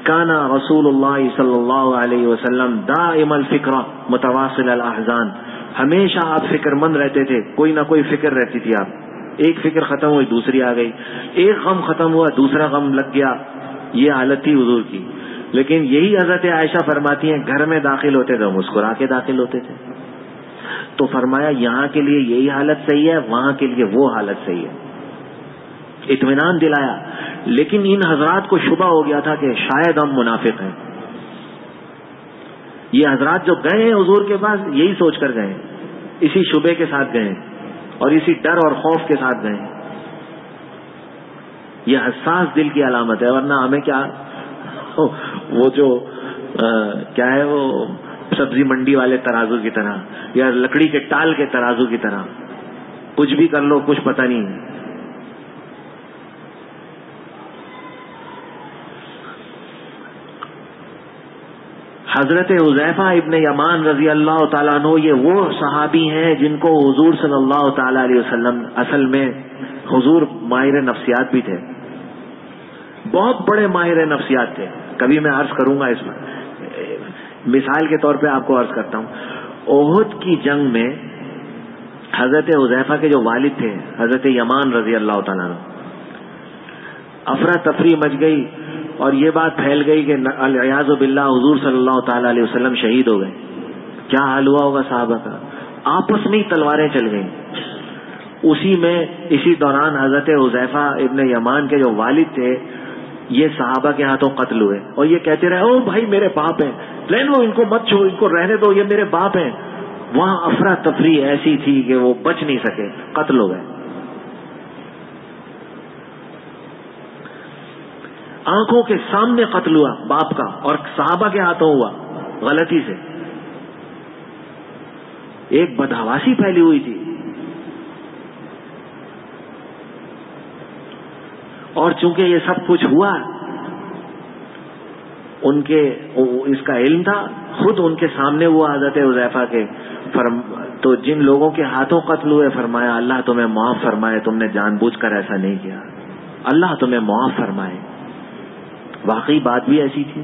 Speaker 1: کانا رسول اللہ صلی اللہ علیہ وسلم دائم الفکر متواصل الاحزان، ہمیشہ آپ فکر مند رہتے تھے، کوئی نہ کوئی فکر رہتی تھی. آپ ایک فکر ختم ہوئی دوسری آ گئی، ایک غم ختم ہوا دوسرا غم لگ گیا. یہ حالت تھی حضور کی. لیکن یہی حضرت عائشہ فرماتی ہیں گھر میں داخل ہوتے تھے مسکرا کے داخل ہوتے تھے. تو فرمایا یہاں کے لیے یہی حالت صحیح ہے، وہاں کے لیے وہ حالت صحیح ہے. اطمینان دلایا. لیکن ان حضرات کو شبہ ہو گیا تھا کہ شاید ہم منافق ہیں. یہ حضرات جو گئے ہیں حضور کے پاس یہی سوچ کر گئے، اسی شبے کے ساتھ گئے اور اسی ڈر اور خوف کے ساتھ گئے. یہ حساس دل کی علامت ہے. ورنہ ہمیں کیا وہ جو کیا ہے وہ سبزی منڈی والے ترازو کی طرح یا لکڑی کے ٹال کے ترازو کی طرح کچھ بھی کر لو کچھ پتہ نہیں. حضرت حذیفہ ابن یمان رضی اللہ تعالیٰ عنہ یہ وہ صحابی ہیں جن کو حضور صلی اللہ تعالی علیہ وسلم، اصل میں حضور ماہر نفسیات بھی تھے، بہت بڑے ماہر نفسیات تھے. کبھی میں عرض کروں گا اس میں، مثال کے طور پہ آپ کو عرض کرتا ہوں. احد کی جنگ میں حضرت حذیفہ کے جو والد تھے حضرت یمان رضی اللہ تعالیٰ عنہ، افراتفری مچ گئی اور یہ بات پھیل گئی کہ العیاذ باللہ حضور صلی اللہ تعالی علیہ وسلم شہید ہو گئے. کیا حال ہوا ہوگا صحابہ کا؟ آپس میں ہی تلواریں چل گئیں. اسی دوران حضرت حذیفہ ابن یمان کے جو والد تھے یہ صحابہ کے ہاتھوں قتل ہوئے اور یہ کہتے رہے او بھائی میرے باپ ہیں، لے لو ان کو مت چھوڑو، ان کو رہنے دو، یہ میرے باپ ہیں. وہاں افراتفری ایسی تھی کہ وہ بچ نہیں سکے، قتل ہو گئے. آنکھوں کے سامنے قتل ہوا باپ کا اور صحابہ کے ہاتھوں ہوا غلطی سے. ایک بدحواسی پھیلی ہوئی تھی اور چونکہ یہ سب کچھ ہوا ان کے اس کا علم تھا، خود ان کے سامنے ہوا حضرت حذیفہ کے. تو جن لوگوں کے ہاتھوں قتل ہوئے فرمایا اللہ تمہیں معاف فرمائے، تم نے جان بوجھ کر ایسا نہیں کیا، اللہ تمہیں معاف فرمائے. واقعی بات بھی ایسی تھی.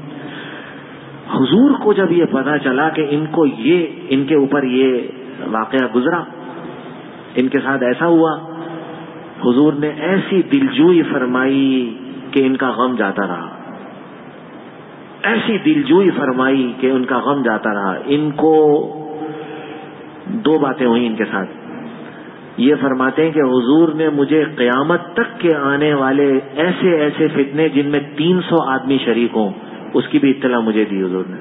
Speaker 1: حضور کو جب یہ پتا چلا کہ ان کے اوپر یہ واقعہ گزرا، ان کے ساتھ ایسا ہوا، حضور نے ایسی دلجوئی فرمائی کہ ان کا غم جاتا رہا، ایسی دلجوئی فرمائی کہ ان کا غم جاتا رہا. ان کو دو باتیں ہوئیں ان کے ساتھ. یہ فرماتے ہیں کہ حضور نے مجھے قیامت تک کے آنے والے ایسے ایسے فتنے جن میں 300 آدمی شریک ہوں اس کی بھی اطلاع مجھے دی حضور نے.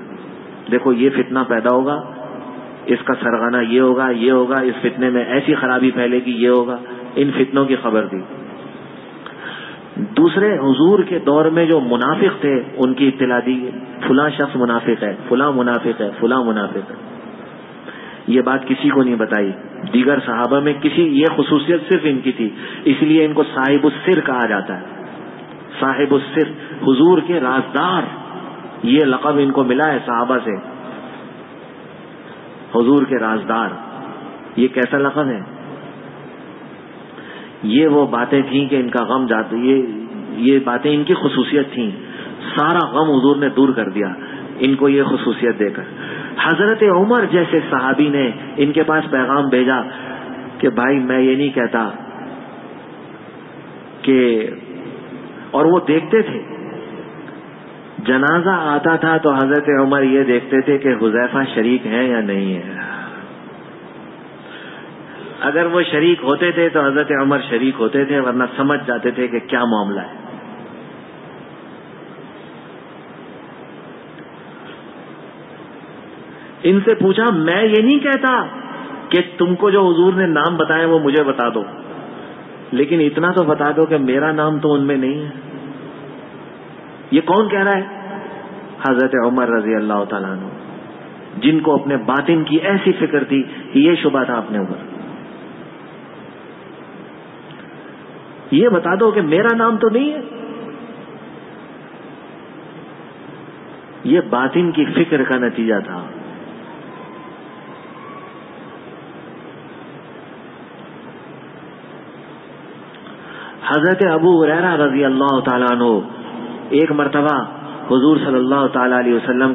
Speaker 1: دیکھو یہ فتنہ پیدا ہوگا، اس کا سرغنہ یہ ہوگا، اس فتنے میں ایسی خرابی پھیلے گی، یہ ہوگا. ان فتنوں کی خبر دی. دوسرے حضور کے دور میں جو منافق تھے ان کی اطلاع دی، فلاں شخص منافق ہے، فلاں منافق ہے، فلاں منافق ہے. یہ بات کسی کو نہیں بتائی. دیگر صحابہ میں کسی یہ خصوصیت صرف ان کی تھی، اس لیے ان کو صاحب السر کہا جاتا ہے. صاحب السر، حضور کے رازدار، یہ لقب ان کو ملا ہے صحابہ سے. حضور کے رازدار، یہ کیسا لقب ہے؟ یہ وہ باتیں تھیں کہ ان کا غم جاتا، یہ باتیں ان کی خصوصیت تھیں. سارا غم حضور نے دور کر دیا ان کو یہ خصوصیت دے کر. حضرت عمر جیسے صحابی نے ان کے پاس پیغام بھیجا کہ بھائی میں یہ نہیں کہتا کہ، اور وہ دیکھتے تھے جنازہ آتا تھا تو حضرت عمر یہ دیکھتے تھے کہ حذیفہ شریک ہیں یا نہیں ہے. اگر وہ شریک ہوتے تھے تو حضرت عمر شریک ہوتے تھے، ورنہ سمجھ جاتے تھے کہ کیا معاملہ ہے. ان سے پوچھا میں یہ نہیں کہتا کہ تم کو جو حضور نے نام بتائے وہ مجھے بتا دو، لیکن اتنا تو بتا دو کہ میرا نام تو ان میں نہیں ہے. یہ کون کہہ رہا ہے؟ حضرت عمر رضی اللہ تعالیٰ عنہ، جن کو اپنے باطن کی ایسی فکر تھی کہ یہ شبہ تھا اپنے اوپر. یہ بتا دو کہ میرا نام تو نہیں ہے. یہ باطن کی فکر کا نتیجہ تھا. حضرت ابو ہریرہ رضی اللہ تعالیٰ عنہ ایک مرتبہ حضور صلی اللہ تعالی علیہ وسلم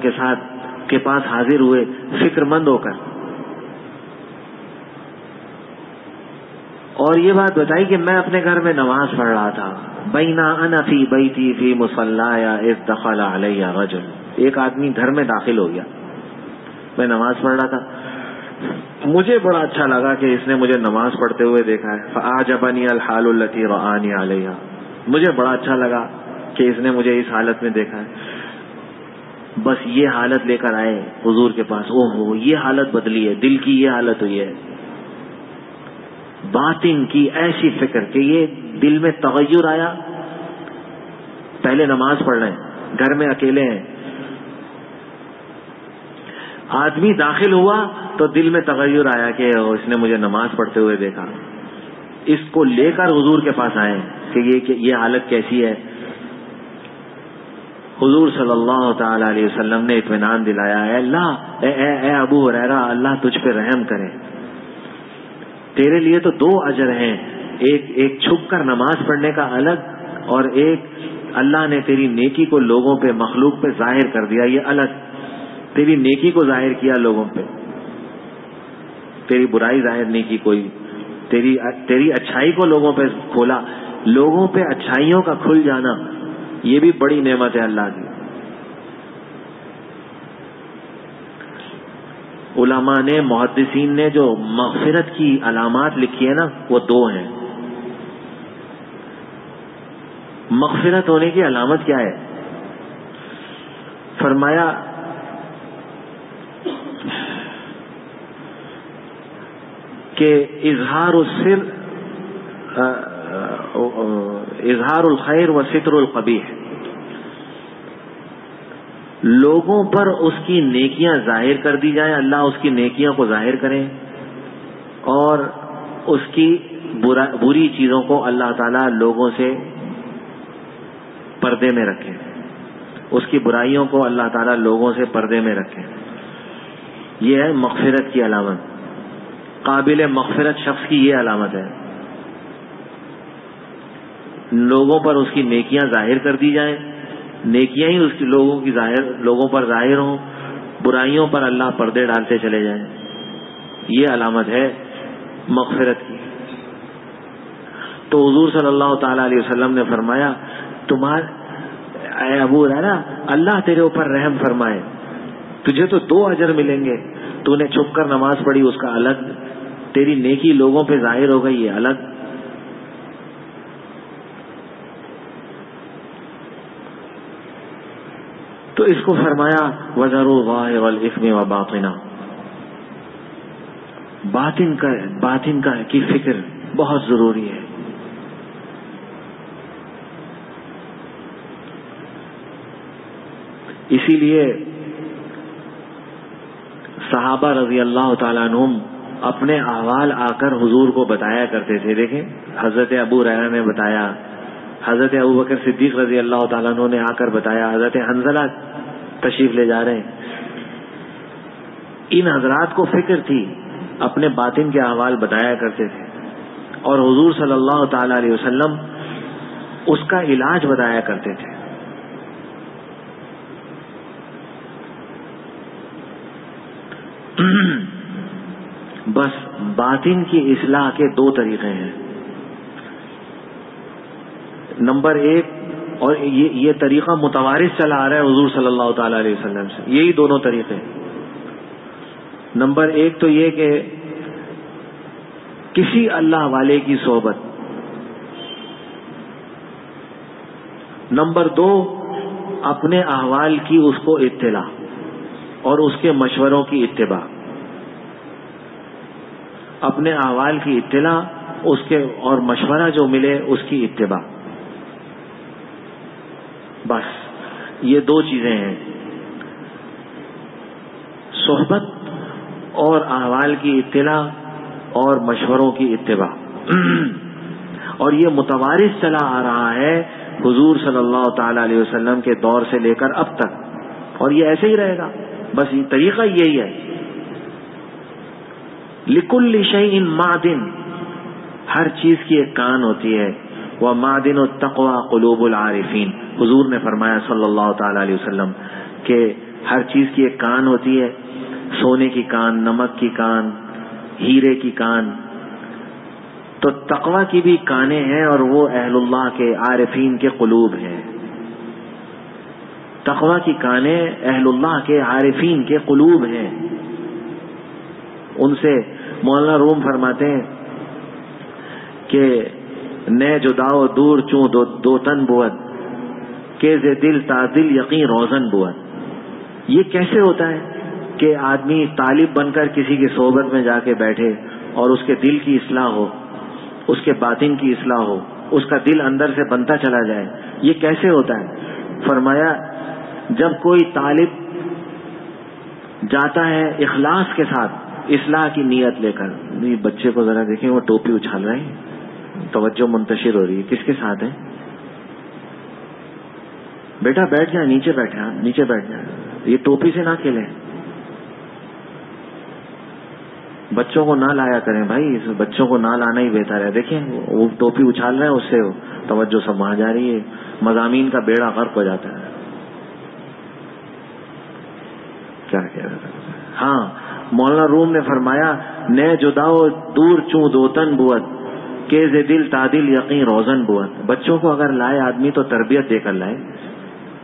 Speaker 1: کے پاس حاضر ہوئے فکر مند ہو کر، اور یہ بات بتائی کہ میں اپنے گھر میں نماز پڑھ رہا تھا. بینا انا فی بیتی فی مصلایا اذ دخل علی رجل. ایک آدمی گھر میں داخل ہو گیا، میں نماز پڑھ رہا تھا، مجھے بڑا اچھا لگا کہ اس نے مجھے نماز پڑھتے ہوئے دیکھا ہے. فاعجبنی الحال التي رآنی علیہا. مجھے بڑا اچھا لگا کہ اس نے مجھے اس حالت میں دیکھا ہے. بس یہ حالت لے کر آئے حضور کے پاس. اوہ یہ حالت بدلی ہے، دل کی یہ حالت ہوئی ہے. باطن کی ایسی فکر کہ یہ دل میں تغیر آیا. پہلے نماز پڑھ رہے ہیں، گھر میں اکیلے ہیں، آدمی داخل ہوا تو دل میں تغیر آیا کہ اس نے مجھے نماز پڑھتے ہوئے دیکھا. اس کو لے کر حضور کے پاس آئے کہ یہ حالت کیسی ہے. حضور صلی اللہ تعالی علیہ وسلم نے اطمینان دلایا ہے. اللہ اے ابو ہریرہ، اللہ تجھ پہ رحم کرے. تیرے لیے تو 2 اجر ہیں، ایک چھپ کر نماز پڑھنے کا الگ، اور ایک اللہ نے تیری نیکی کو لوگوں پہ، مخلوق پہ ظاہر کر دیا، یہ الگ. تیری نیکی کو ظاہر کیا لوگوں پہ، تیری برائی ظاہر نہیں کی کوئی. تیری اچھائی کو لوگوں پہ کھولا. لوگوں پہ اچھائیوں کا کھل جانا یہ بھی بڑی نعمت ہے اللہ کی. علماء نے، محدثین نے جو مغفرت کی علامات لکھی ہے نا، وہ 2 ہیں. مغفرت ہونے کی علامت کیا ہے؟ فرمایا کہ اظہار السر، اظہار الخیر و ستر القبیح. لوگوں پر اس کی نیکیاں ظاہر کر دی جائیں، اللہ اس کی نیکیاں کو ظاہر کرے، اور اس کی بری چیزوں کو اللہ تعالیٰ لوگوں سے پردے میں رکھے. اس کی برائیوں کو اللہ تعالیٰ لوگوں سے پردے میں رکھے. یہ ہے مغفرت کی علامت. قابل مغفرت شخص کی یہ علامت ہے، لوگوں پر اس کی نیکیاں ظاہر کر دی جائیں، نیکیاں ہی اس کی لوگوں پر ظاہر ہوں، برائیوں پر اللہ پردے ڈالتے چلے جائیں. یہ علامت ہے مغفرت کی. تو حضور صلی اللہ تعالی علیہ وسلم نے فرمایا اے ابو ہریرہ، اللہ تیرے اوپر رحم فرمائے، تجھے تو 2 اجر ملیں گے. تو نے چھپ کر نماز پڑھی اس کا الگ، تیری نیکی لوگوں پہ ظاہر ہو گئی یہ الگ. تو اس کو فرمایا وَذَرُوا ظَاهِرَ الْإِثْمِ وَبَاطِنَهُ. باطن کا کی فکر بہت ضروری ہے. اسی لیے صحابہ رضی اللہ تعالیٰ عنہم اپنے احوال آ کر حضور کو بتایا کرتے تھے. دیکھیں حضرت ابو ہریرہ نے بتایا, حضرت ابوبکر صدیق رضی اللہ تعالیٰ عنہ نے آ کر بتایا, حضرت حنظلہ تشریف لے جا رہے ہیں. ان حضرات کو فکر تھی, اپنے باطن کے احوال بتایا کرتے تھے, اور حضور صلی اللہ تعالی علیہ وسلم اس کا علاج بتایا کرتے تھے. بس باطن کی اصلاح کے دو طریقے ہیں. نمبر ایک, اور یہ طریقہ متوارث چلا آ رہا ہے حضور صلی اللہ تعالی علیہ وسلم سے, یہی دونوں طریقے. نمبر ایک تو یہ کہ کسی اللہ والے کی صحبت. نمبر دو, اپنے احوال کی اس کو اطلاع اور اس کے مشوروں کی اتباع. اپنے احوال کی اطلاع اس کے اور مشورہ جو ملے اس کی اتباع. بس یہ دو چیزیں ہیں, صحبت اور احوال کی اطلاع اور مشوروں کی اتباع. اور یہ متوارث چلا آ رہا ہے حضور صلی اللہ تعالی علیہ وسلم کے دور سے لے کر اب تک, اور یہ ایسے ہی رہے گا. بس یہ طریقہ یہی ہے. لِكُلِّ شَيْءٍ مَعْدِن, ہر چیز کی ایک کان ہوتی ہے. وَمَعْدِنُ التَّقْوَى قُلُوبُ الْعَارِفِينَ, حضور نے فرمایا صلی اللہ تعالی علیہ وسلم کہ ہر چیز کی ایک کان ہوتی ہے. سونے کی کان, نمک کی کان, ہیرے کی کان. تو تقوی کی بھی کانیں ہیں, اور وہ اہل اللہ کے عارفین کے قلوب ہیں. تقوی کی کانیں اہل اللہ کے عارفین کے قلوب ہیں. ان سے مولانا روم فرماتے ہیں کہ نئے جداؤ دور چوں دو تن بود کہ ز دل تا دل یقین روزن بود. یہ کیسے ہوتا ہے کہ آدمی طالب بن کر کسی کی صحبت میں جا کے بیٹھے اور اس کے دل کی اصلاح ہو, اس کے باطن کی اصلاح ہو, اس کا دل اندر سے بنتا چلا جائے. یہ کیسے ہوتا ہے؟ فرمایا جب کوئی طالب جاتا ہے اخلاص کے ساتھ اصلاح کی نیت لے کر. بچے کو ذرا دیکھیں, وہ ٹوپی اچھال رہے ہیں, توجہ منتشر ہو رہی ہے. کس کے ساتھ ہے؟ بیٹا بیٹھ جائیں, نیچے بیٹھے, نیچے بیٹھ جائیں. یہ ٹوپی سے نہ کھیلیں, بچوں کو نہ لایا کریں بھائی, بچوں کو نہ لانا ہی بہتر ہے. دیکھیں وہ ٹوپی اچھال رہے ہیں, اس سے توجہ سب وہاں جا رہی ہے, مضامین کا بیڑا غرق ہو جاتا ہے. کیا کہہ رہا تھا؟ ہاں, مولانا روم نے فرمایا نئے جداؤ دور چوں دوتن بود کہ ز دل تا دل یقین روزن بود. بچوں کو اگر لائے آدمی تو تربیت دے کر لائے,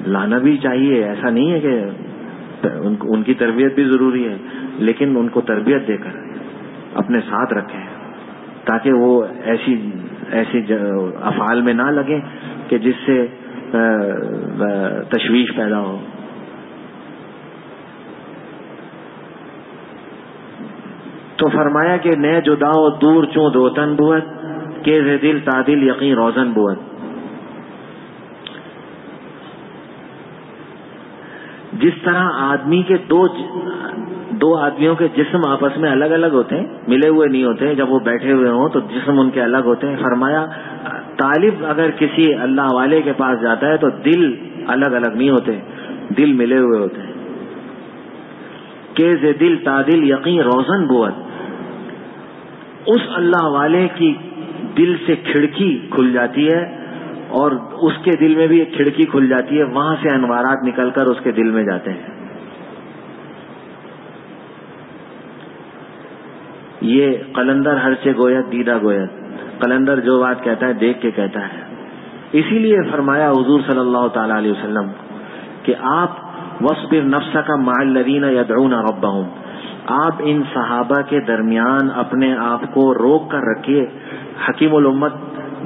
Speaker 1: لانا بھی چاہیے. ایسا نہیں ہے کہ ان کی تربیت بھی ضروری ہے, لیکن ان کو تربیت دے کر اپنے ساتھ رکھیں تاکہ وہ ایسی افعال میں نہ لگیں کہ جس سے تشویش پیدا ہو. تو فرمایا کہ نئے جداؤ دور چوں دوتن بود کہ ز دل تا دل یقین روزن بود. جس طرح آدمی کے دو آدمیوں کے جسم آپس میں الگ الگ ہوتے ہیں, ملے ہوئے نہیں ہوتے. جب وہ بیٹھے ہوئے ہوں تو جسم ان کے الگ ہوتے ہیں. فرمایا طالب اگر کسی اللہ والے کے پاس جاتا ہے تو دل الگ الگ نہیں ہوتے, دل ملے ہوئے ہوتے ہیں. کہ ز دل تا دل یقین روزن بود, اس اللہ والے کی دل سے کھڑکی کھل جاتی ہے اور اس کے دل میں بھی ایک کھڑکی کھل جاتی ہے, وہاں سے انوارات نکل کر اس کے دل میں جاتے ہیں. یہ قلندر ہر سے گویت دیدہ گویت, قلندر جو بات کہتا ہے دیکھ کے کہتا ہے. اسی لیے فرمایا حضور صلی اللہ تعالی علیہ وسلم کہ آپ وَاصْبِرْ نَفْسَكَ مَعَ الَّذِينَ يَدْعُونَ رَبَّهُمْ, آپ ان صحابہ کے درمیان اپنے آپ کو روک کر رکھیے. حکیم الامت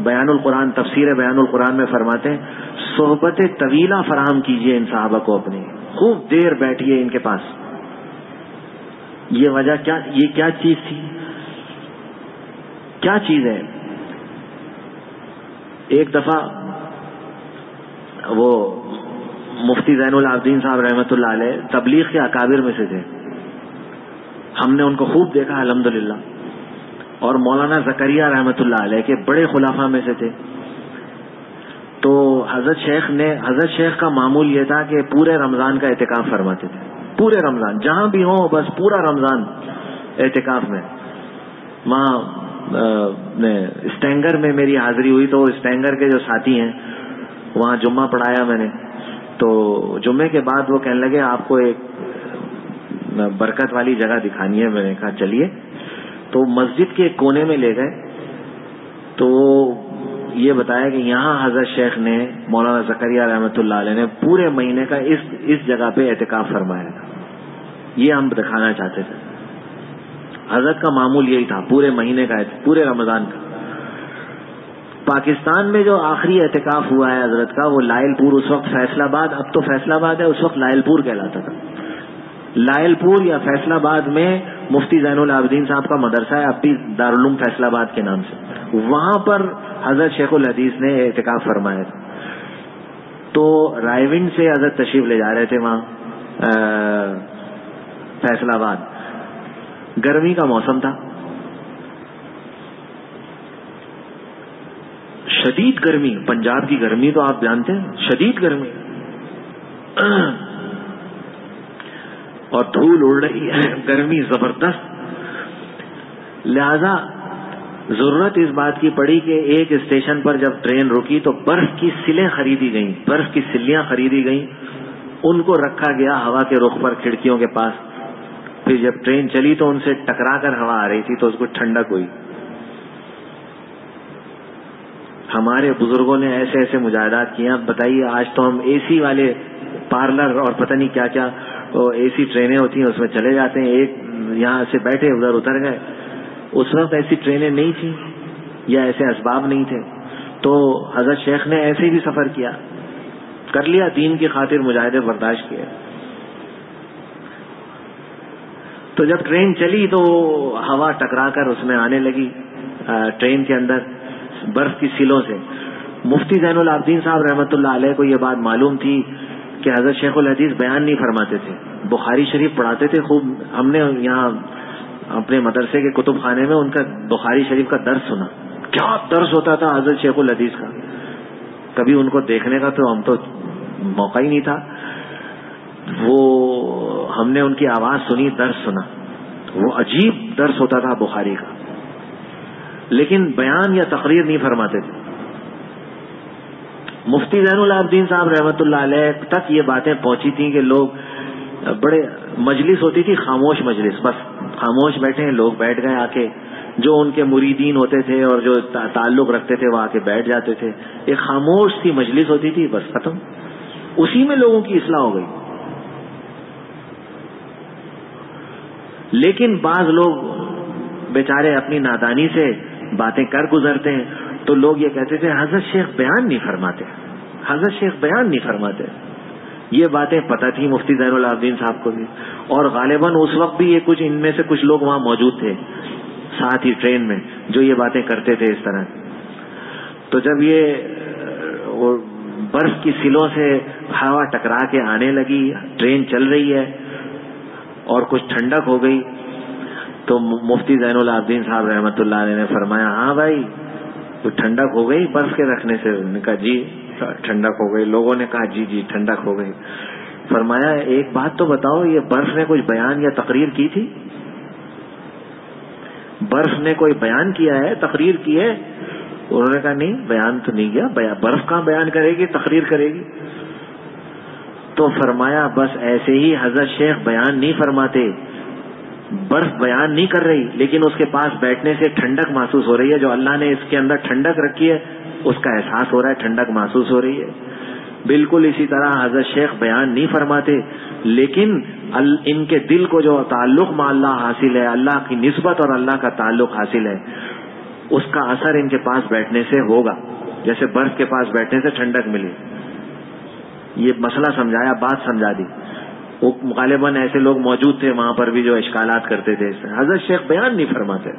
Speaker 1: بیان القرآن, تفسیر بیان القرآن میں فرماتے ہیں صحبت طویلہ فراہم کیجیے ان صحابہ کو اپنی, خوب دیر بیٹھیے ان کے پاس. یہ وجہ کیا, یہ کیا چیز تھی, کیا چیز ہے ایک دفعہ وہ مفتی زین العابدین صاحب رحمۃ اللہ علیہ تبلیغ کے اکابر میں سے تھے، ہم نے ان کو خوب دیکھا الحمدللہ، اور مولانا زکریا رحمۃ اللہ علیہ کے بڑے خلفاء میں سے تھے. تو حضرت شیخ کا معمول یہ تھا کہ پورے رمضان کا اعتکاف فرماتے تھے، پورے رمضان جہاں بھی ہوں بس پورا رمضان اعتکاف میں. وہاں اسٹینگر میں میری حاضری ہوئی تو اسٹینگر کے جو ساتھی ہیں وہاں جمعہ پڑھایا میں نے. تو جمعے کے بعد وہ کہنے لگے آپ کو ایک برکت والی جگہ دکھانی ہے. میں نے کہا چلیے. تو مسجد کے ایک کونے میں لے گئے تو یہ بتایا کہ یہاں حضرت شیخ نے مولانا زکریا رحمۃ اللہ علیہ نے پورے مہینے کا اس جگہ پہ اعتکاف فرمایا تھا. یہ ہم دکھانا چاہتے تھے. حضرت کا معمول یہی تھا پورے مہینے کا، پورے رمضان کا. پاکستان میں جو آخری اعتکاف ہوا ہے حضرت کا وہ لائل پور، اس وقت فیصل آباد، اب تو فیصل آباد ہے، اس وقت لائل پور کہلاتا تھا. لائل پور یا فیصل آباد میں مفتی زین العابدین صاحب کا مدرسہ ہے، اب بھی دارالعلوم فیصل آباد کے نام سے. وہاں پر حضرت شیخ الحدیث نے اعتکاف فرمایا تھا. تو رائے ونڈ سے حضرت تشریف لے جا رہے تھے وہاں فیصل آباد. گرمی کا موسم تھا، شدید گرمی. پنجاب کی گرمی تو آپ جانتے ہیں، شدید گرمی اور دھول اڑ رہی ہے، گرمی زبردست. لہذا ضرورت اس بات کی پڑی کہ ایک اسٹیشن پر جب ٹرین رکی تو برف کی سلیں خریدی گئیں، برف کی سلیاں خریدی گئیں، ان کو رکھا گیا ہوا کے رخ پر کھڑکیوں کے پاس. پھر جب ٹرین چلی تو ان سے ٹکرا کر ہوا آ رہی تھی تو اس کو ٹھنڈک ہوئی. ہمارے بزرگوں نے ایسے ایسے مجاہدات کیے. اب بتائیے آج تو ہم اے سی والے پارلر اور پتہ نہیں کیا کیا اے سی ٹرینیں ہوتی ہیں اس میں چلے جاتے ہیں، ایک یہاں سے بیٹھے ادھر اتر گئے. اس وقت ایسی ٹرینیں نہیں تھیں یا ایسے اسباب نہیں تھے. تو حضرت شیخ نے ایسے بھی سفر کیا، کر لیا، دین کی خاطر مجاہدے برداشت کیے. تو جب ٹرین چلی تو ہوا ٹکرا کر اس میں آنے لگی ٹرین کے اندر برف کی سیلوں سے. مفتی زین العابدین صاحب رحمۃ اللہ علیہ کو یہ بات معلوم تھی کہ حضرت شیخ الحدیث بیان نہیں فرماتے تھے، بخاری شریف پڑھاتے تھے خوب. ہم نے یہاں اپنے مدرسے کے کتب خانے میں ان کا بخاری شریف کا درس سنا. کیا درس ہوتا تھا حضرت شیخ الحدیث کا. کبھی ان کو دیکھنے کا تو ہم تو موقع ہی نہیں تھا. وہ ہم نے ان کی آواز سنی، درس سنا، وہ عجیب درس ہوتا تھا بخاری کا، لیکن بیان یا تقریر نہیں فرماتے تھے. مفتی زین العابدین صاحب رحمۃ اللہ علیہ تک یہ باتیں پہنچی تھیں کہ لوگ بڑے مجلس ہوتی تھی، خاموش مجلس، بس خاموش بیٹھے ہیں لوگ، بیٹھ گئے آ کے. جو ان کے مریدین ہوتے تھے اور جو تعلق رکھتے تھے وہ آ کے بیٹھ جاتے تھے. ایک خاموش سی مجلس ہوتی تھی، بس ختم. اسی میں لوگوں کی اصلاح ہو گئی. لیکن بعض لوگ بیچارے اپنی نادانی سے باتیں کر گزرتے ہیں تو لوگ یہ کہتے تھے حضرت شیخ بیان نہیں فرماتے، حضرت شیخ بیان نہیں فرماتے. یہ باتیں پتہ تھی مفتی زین العابدین صاحب کو بھی، اور غالباً اس وقت بھی یہ کچھ ان میں سے کچھ لوگ وہاں موجود تھے ساتھ ہی ٹرین میں جو یہ باتیں کرتے تھے اس طرح. تو جب یہ برف کی سلوں سے ہوا ٹکرا کے آنے لگی، ٹرین چل رہی ہے اور کچھ ٹھنڈک ہو گئی تو مفتی زین العابدین صاحب رحمۃ اللہ علیہ نے فرمایا ہاں بھائی تو ٹھنڈک ہو گئی برف کے رکھنے سے. انہوں نے کہا جی ٹھنڈک ہو گئی. لوگوں نے کہا جی جی ٹھنڈک ہو گئی. فرمایا ایک بات تو بتاؤ، یہ برف نے کچھ بیان یا تقریر کی تھی؟ برف نے کوئی بیان کیا ہے، تقریر کی ہے؟ انہوں نے کہا نہیں، بیان تو نہیں کیا. برف کہاں بیان کرے گی، تقریر کرے گی؟ تو فرمایا بس ایسے ہی حضرت شیخ بیان نہیں فرماتے، برف بیان نہیں کر رہی، لیکن اس کے پاس بیٹھنے سے ٹھنڈک محسوس ہو رہی ہے. جو اللہ نے اس کے اندر ٹھنڈک رکھی ہے اس کا احساس ہو رہا ہے، ٹھنڈک محسوس ہو رہی ہے. بالکل اسی طرح حضرت شیخ بیان نہیں فرماتے، لیکن ان کے دل کو جو تعلق مع اللہ حاصل ہے، اللہ کی نسبت اور اللہ کا تعلق حاصل ہے، اس کا اثر ان کے پاس بیٹھنے سے ہوگا، جیسے برف کے پاس بیٹھنے سے ٹھنڈک ملی. یہ مسئلہ سمجھایا، بات سمجھا دی. وہ غالباً ایسے لوگ موجود تھے وہاں پر بھی جو اشکالات کرتے تھے. حضرت شیخ بیان نہیں فرماتے.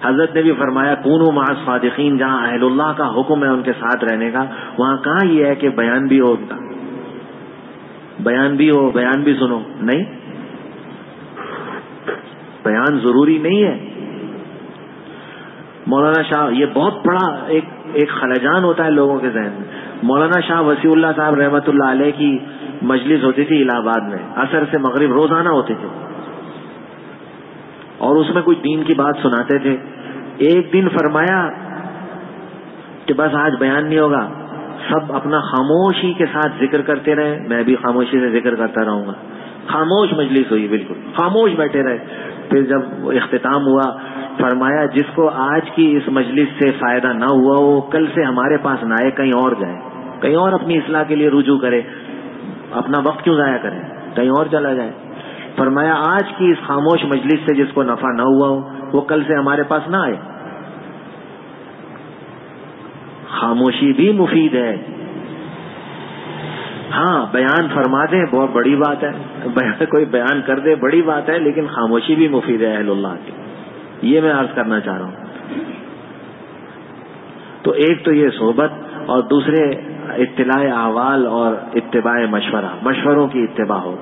Speaker 1: حضرت نے بھی فرمایا کونوا مع الصادقین، جہاں اہل اللہ کا حکم ہے ان کے ساتھ رہنے کا، وہاں کہاں یہ ہے کہ بیان بھی ہو ان کا، بیان بھی ہو، بیان بھی سنو، نہیں، بیان ضروری نہیں ہے۔ مولانا شاہ، یہ بہت بڑا ایک خلجان ہوتا ہے لوگوں کے ذہن میں۔ مولانا شاہ وسیع اللہ صاحب رحمۃ اللہ علیہ کی مجلس ہوتی تھی الہ آباد میں، عصر سے مغرب روزانہ ہوتے تھے، اور اس میں کوئی دین کی بات سناتے تھے۔ ایک دن فرمایا کہ بس آج بیان نہیں ہوگا، سب اپنا خاموشی کے ساتھ ذکر کرتے رہے، میں بھی خاموشی سے ذکر کرتا رہوں گا۔ خاموش مجلس ہوئی، بالکل خاموش بیٹھے رہے۔ پھر جب اختتام ہوا فرمایا جس کو آج کی اس مجلس سے فائدہ نہ ہوا وہ کل سے ہمارے پاس نہ آئے، کہیں اور جائے، کہیں اور اپنی اصلاح کے لیے رجوع کرے، اپنا وقت کیوں ضائع کرے، کہیں اور چلا جائے۔ فرمایا آج کی اس خاموش مجلس سے جس کو نفع نہ ہوا ہو وہ کل سے ہمارے پاس نہ آئے۔ خاموشی بھی مفید ہے۔ ہاں بیان فرما دیں بہت بڑی بات ہے، کوئی بیان کر دے بڑی بات ہے، لیکن خاموشی بھی مفید ہے اہل اللہ کی، یہ میں عرض کرنا چاہ رہا ہوں۔ تو ایک تو یہ صحبت، اور دوسرے اطلاع احوال اور اتباع مشورہ، مشوروں کی اتباع ہو۔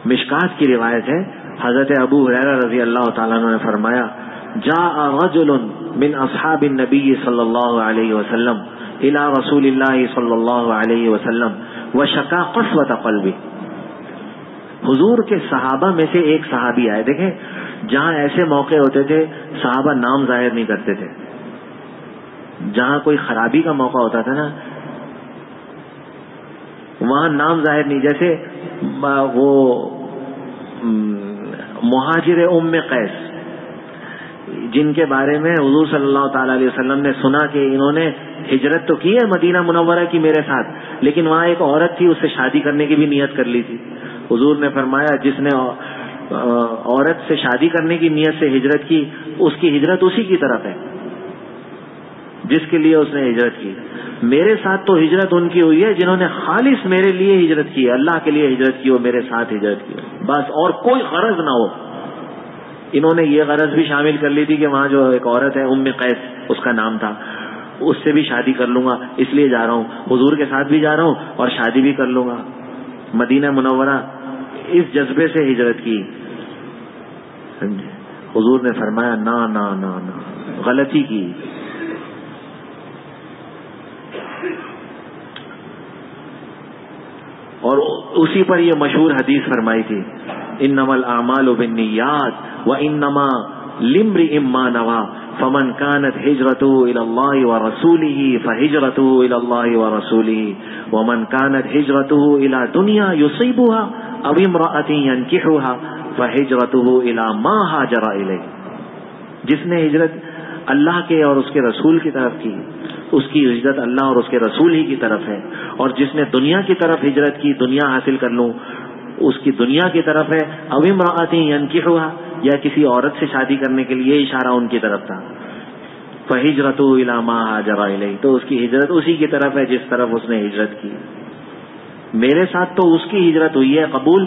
Speaker 1: مشکات کی روایت ہے، حضرت ابو ہریرہ رضی اللہ تعالیٰ عنہ نے فرمایا جاء رجل من اصحاب النبی صلی اللہ علیہ وسلم الى رسول اللہ صلی اللہ علیہ وسلم وشکا قسوۃ قلبہ۔ حضور کے صحابہ میں سے ایک صحابی آئے۔ دیکھیں جہاں ایسے موقع ہوتے تھے صحابہ نام ظاہر نہیں کرتے تھے، جہاں کوئی خرابی کا موقع ہوتا تھا نا وہاں نام ظاہر نہیں، جیسے وہ مہاجر ام قیس جن کے بارے میں حضور صلی اللہ تعالی علیہ وسلم نے سنا کہ انہوں نے ہجرت تو کی ہے مدینہ منورہ کی میرے ساتھ، لیکن وہاں ایک عورت تھی، اس سے شادی کرنے کی بھی نیت کر لی تھی۔ حضور نے فرمایا جس نے عورت سے شادی کرنے کی نیت سے ہجرت کی اس کی ہجرت اسی کی طرف ہے جس کے لیے اس نے ہجرت کی۔ میرے ساتھ تو ہجرت ان کی ہوئی ہے جنہوں نے خالص میرے لیے ہجرت کی ہے، اللہ کے لیے ہجرت کی ہو، میرے ساتھ ہجرت کی ہو، بس اور کوئی غرض نہ ہو۔ انہوں نے یہ غرض بھی شامل کر لی تھی کہ وہاں جو ایک عورت ہے ام قیس اس کا نام تھا، اس سے بھی شادی کر لوں گا، اس لیے جا رہا ہوں، حضور کے ساتھ بھی جا رہا ہوں اور شادی بھی کر لوں گا۔ مدینہ منورہ اس جذبے سے ہجرت کی۔ حضور نے فرمایا نا نا نا نا، غلطی کی۔ اور اسی پر یہ مشہور حدیث فرمائی تھی انما الاعمال بالنیات وانما لامرئ ما نوى فمن كانت هجرته الى الله ورسوله فهجرته الى الله ورسوله ومن كانت هجرته الى دنيا يصيبها او امرأة ينكحها فهجرته الى ما هاجر اليه۔ جس نے ہجرت اللہ کے اور اس کے رسول کی طرف کی اس کی ہجرت اللہ اور اس کے رسول ہی کی طرف ہے، اور جس نے دنیا کی طرف ہجرت کی دنیا حاصل کر لوں اس کی دنیا کی طرف ہے، او امرأۃ ینکحها یا کسی عورت سے شادی کرنے کے لیے اشارہ ان کی طرف تھا، فہجرتہ الی ما ہاجر الیہ، تو اس کی ہجرت اسی کی طرف ہے جس طرف اس نے ہجرت کی۔ میرے ساتھ تو اس کی ہجرت ہوئی ہے قبول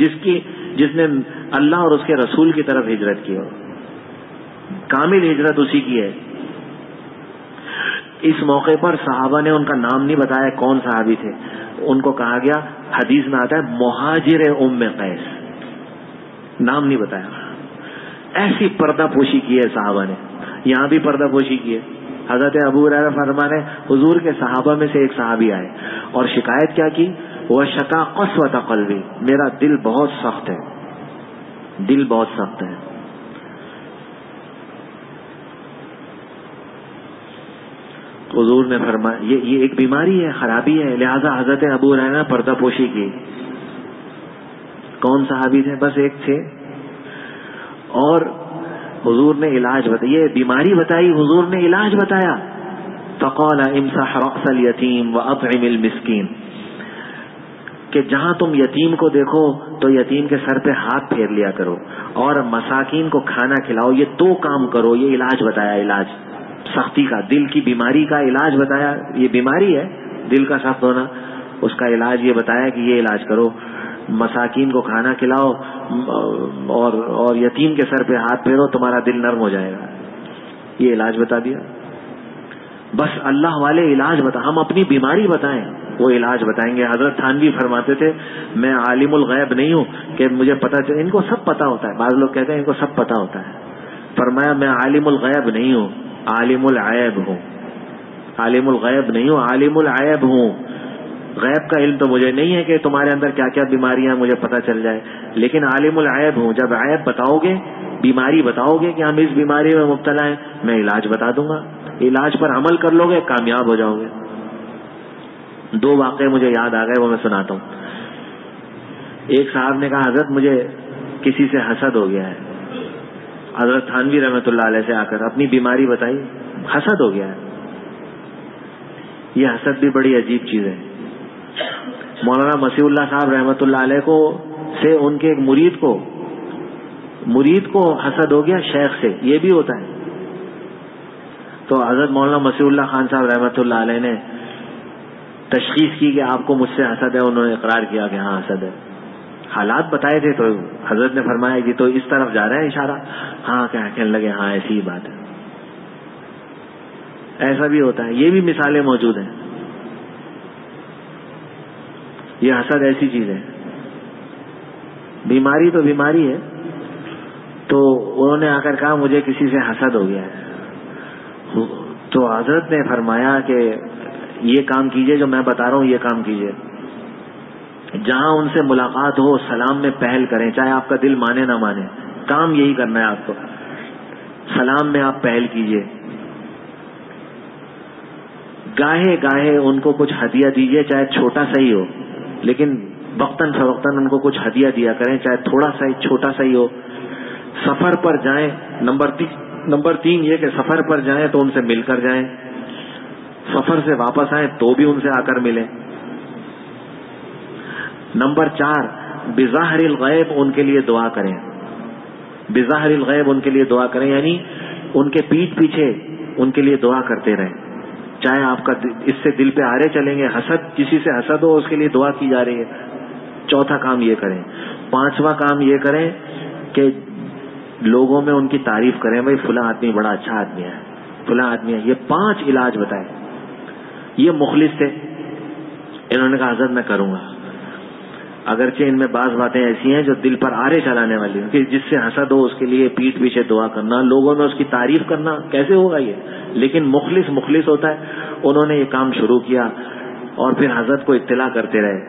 Speaker 1: جس نے اللہ اور اس کے رسول کی طرف ہجرت کی ہو، کامل ہجرت اسی کی ہے۔ اس موقع پر صحابہ نے ان کا نام نہیں بتایا کون صحابی تھے، ان کو کہا گیا، حدیث میں آتا ہے مہاجر ام قیس، نام نہیں بتایا۔ ایسی پردہ پوشی کی ہے صحابہ نے، یہاں بھی پردہ پوشی کی ہے۔ حضرت ابو ہریرہ فرماتے ہیں حضور کے صحابہ میں سے ایک صحابی آئے اور شکایت کیا کی، وہ شکا قسوۃ قلبی، میرا دل بہت سخت ہے، دل بہت سخت ہے۔ حضور نے فرمایا یہ ایک بیماری ہے، خرابی ہے، لہذا حضرت ابو ہریرہ نے پردہ پوشی کی۔ کون صحابی تھے؟ بس ایک تھے، اور حضور نے علاج بتایا، یہ بیماری بتائی، حضور نے علاج بتایا۔ فقال امسح رأس الیتیم واطعم المسکین، کہ جہاں تم یتیم کو دیکھو تو یتیم کے سر پہ ہاتھ پھیر لیا کرو اور مساکین کو کھانا کھلاؤ، یہ دو کام کرو۔ یہ علاج بتایا، علاج سختی کا، دل کی بیماری کا علاج بتایا، یہ بیماری ہے دل کا سخت ہونا، اس کا علاج یہ بتایا کہ یہ علاج کرو۔ مساکین کو کھانا کھلاؤ اور یتیم کے سر پہ ہاتھ پھیرو، تمہارا دل نرم ہو جائے گا. یہ علاج بتا دیا. بس اللہ والے علاج ہم اپنی بیماری بتائیں، وہ علاج بتائیں گے. حضرت تھانوی فرماتے تھے میں عالم الغیب نہیں ہوں کہ مجھے پتا چلے، ان کو سب پتا ہوتا ہے. بعض لوگ کہتے ہیں ان کو سب پتا ہوتا ہے. فرمایا میں عالم الغیب نہیں ہوں، عالم العیب ہوں. عالم الغیب نہیں ہوں، عالم العیب ہوں. غیب کا علم تو مجھے نہیں ہے کہ تمہارے اندر کیا کیا بیماریاں مجھے پتا چل جائے، لیکن عالم العیب ہوں. جب عیب بتاؤ گے، بیماری بتاؤ گے کہ ہم اس بیماری میں مبتلا ہیں، میں علاج بتا دوں گا. علاج پر عمل کر لو گے، کامیاب ہو جاؤ گے. 2 واقعے مجھے یاد آ گئے، وہ میں سناتا ہوں. ایک صاحب نے کہا حضرت مجھے کسی سے حسد ہو گیا ہے. حضرت تھانوی رحمۃ اللہ علیہ سے آ کر اپنی بیماری بتائی، حسد ہو گیا ہے. یہ حسد بھی بڑی عجیب چیز ہے. مولانا مسیح اللہ صاحب رحمۃ اللہ علیہ کو سے ان کے ایک مرید کو حسد ہو گیا شیخ سے. یہ بھی ہوتا ہے. تو حضرت مولانا مسیح اللہ خان صاحب رحمۃ اللہ علیہ نے تشخیص کی کہ آپ کو مجھ سے حسد ہے. انہوں نے اقرار کیا کہ ہاں حسد ہے. حالات بتائے تھے تو حضرت نے فرمایا کہ تو اس طرف جا رہا ہے اشارہ. ہاں کہنے لگے ہاں ایسی ہی بات ہے. ایسا بھی ہوتا ہے. یہ بھی مثالیں موجود ہیں. یہ حسد ایسی چیز ہے. بیماری تو بیماری ہے. تو انہوں نے آ کر کہا مجھے کسی سے حسد ہو گیا ہے. تو حضرت نے فرمایا کہ یہ کام کیجئے جو میں بتا رہا ہوں، یہ کام کیجئے. جہاں ان سے ملاقات ہو سلام میں پہل کریں، چاہے آپ کا دل مانے نہ مانے. کام یہی کرنا ہے آپ کو. سلام میں آپ پہل کیجئے. گاہے گاہے ان کو کچھ ہدیہ دیجئے، چاہے چھوٹا سا ہی ہو، لیکن وقتاً فوقتاً ان کو کچھ ہدیہ دیا کریں، چاہے تھوڑا سا ہی چھوٹا سا ہی ہو. سفر پر جائیں. نمبر 3 یہ کہ سفر پر جائیں تو ان سے مل کر جائیں. سفر سے واپس آئیں تو بھی ان سے آ کر ملیں. نمبر 4 بظاہر الغیب ان کے لیے دعا کریں. بظاہر الغیب ان کے لیے دعا کریں، یعنی ان کے پیٹھ پیچھے ان کے لیے دعا کرتے رہیں. چاہے آپ کا اس سے دل پہ آرے چلیں گے، حسد کسی سے حسد ہو اس کے لیے دعا کی جا رہی ہے. 4تھا کام یہ کریں. 5واں کام یہ کریں کہ لوگوں میں ان کی تعریف کریں. بھائی فلاں آدمی بڑا اچھا آدمی ہے، فلاں آدمی ہے. یہ 5 علاج بتائے. یہ مخلص تھے. انہوں نے کہا حضرت میں کروں گا. اگرچہ ان میں بعض باتیں ایسی ہیں جو دل پر آرے چلانے والی ہیں کہ جس سے حسد ہو اس کے لیے پیٹھ پیچھے دعا کرنا، لوگوں میں اس کی تعریف کرنا، کیسے ہوگا یہ؟ لیکن مخلص ہوتا ہے. انہوں نے یہ کام شروع کیا اور پھر حضرت کو اطلاع کرتے رہے.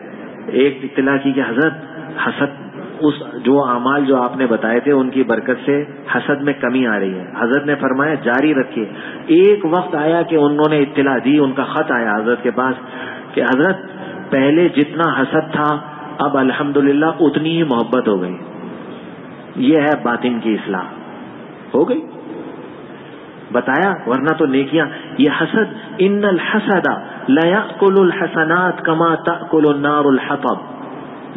Speaker 1: ایک اطلاع کی کہ حضرت حسد، اس جو اعمال جو آپ نے بتائے تھے ان کی برکت سے حسد میں کمی آ رہی ہے. حضرت نے فرمایا جاری رکھیے. ایک وقت آیا کہ انہوں نے اطلاع دی، ان کا خط آیا حضرت کے پاس کہ حضرت پہلے جتنا حسد تھا اب الحمدللہ اتنی ہی محبت ہو گئی. یہ ہے باطن کی اصلاح ہو گئی. بتایا ورنہ تو نیکیاں. یہ حسد ان الحسد لا یاکل الحسنات کما تاکل النار الحطب.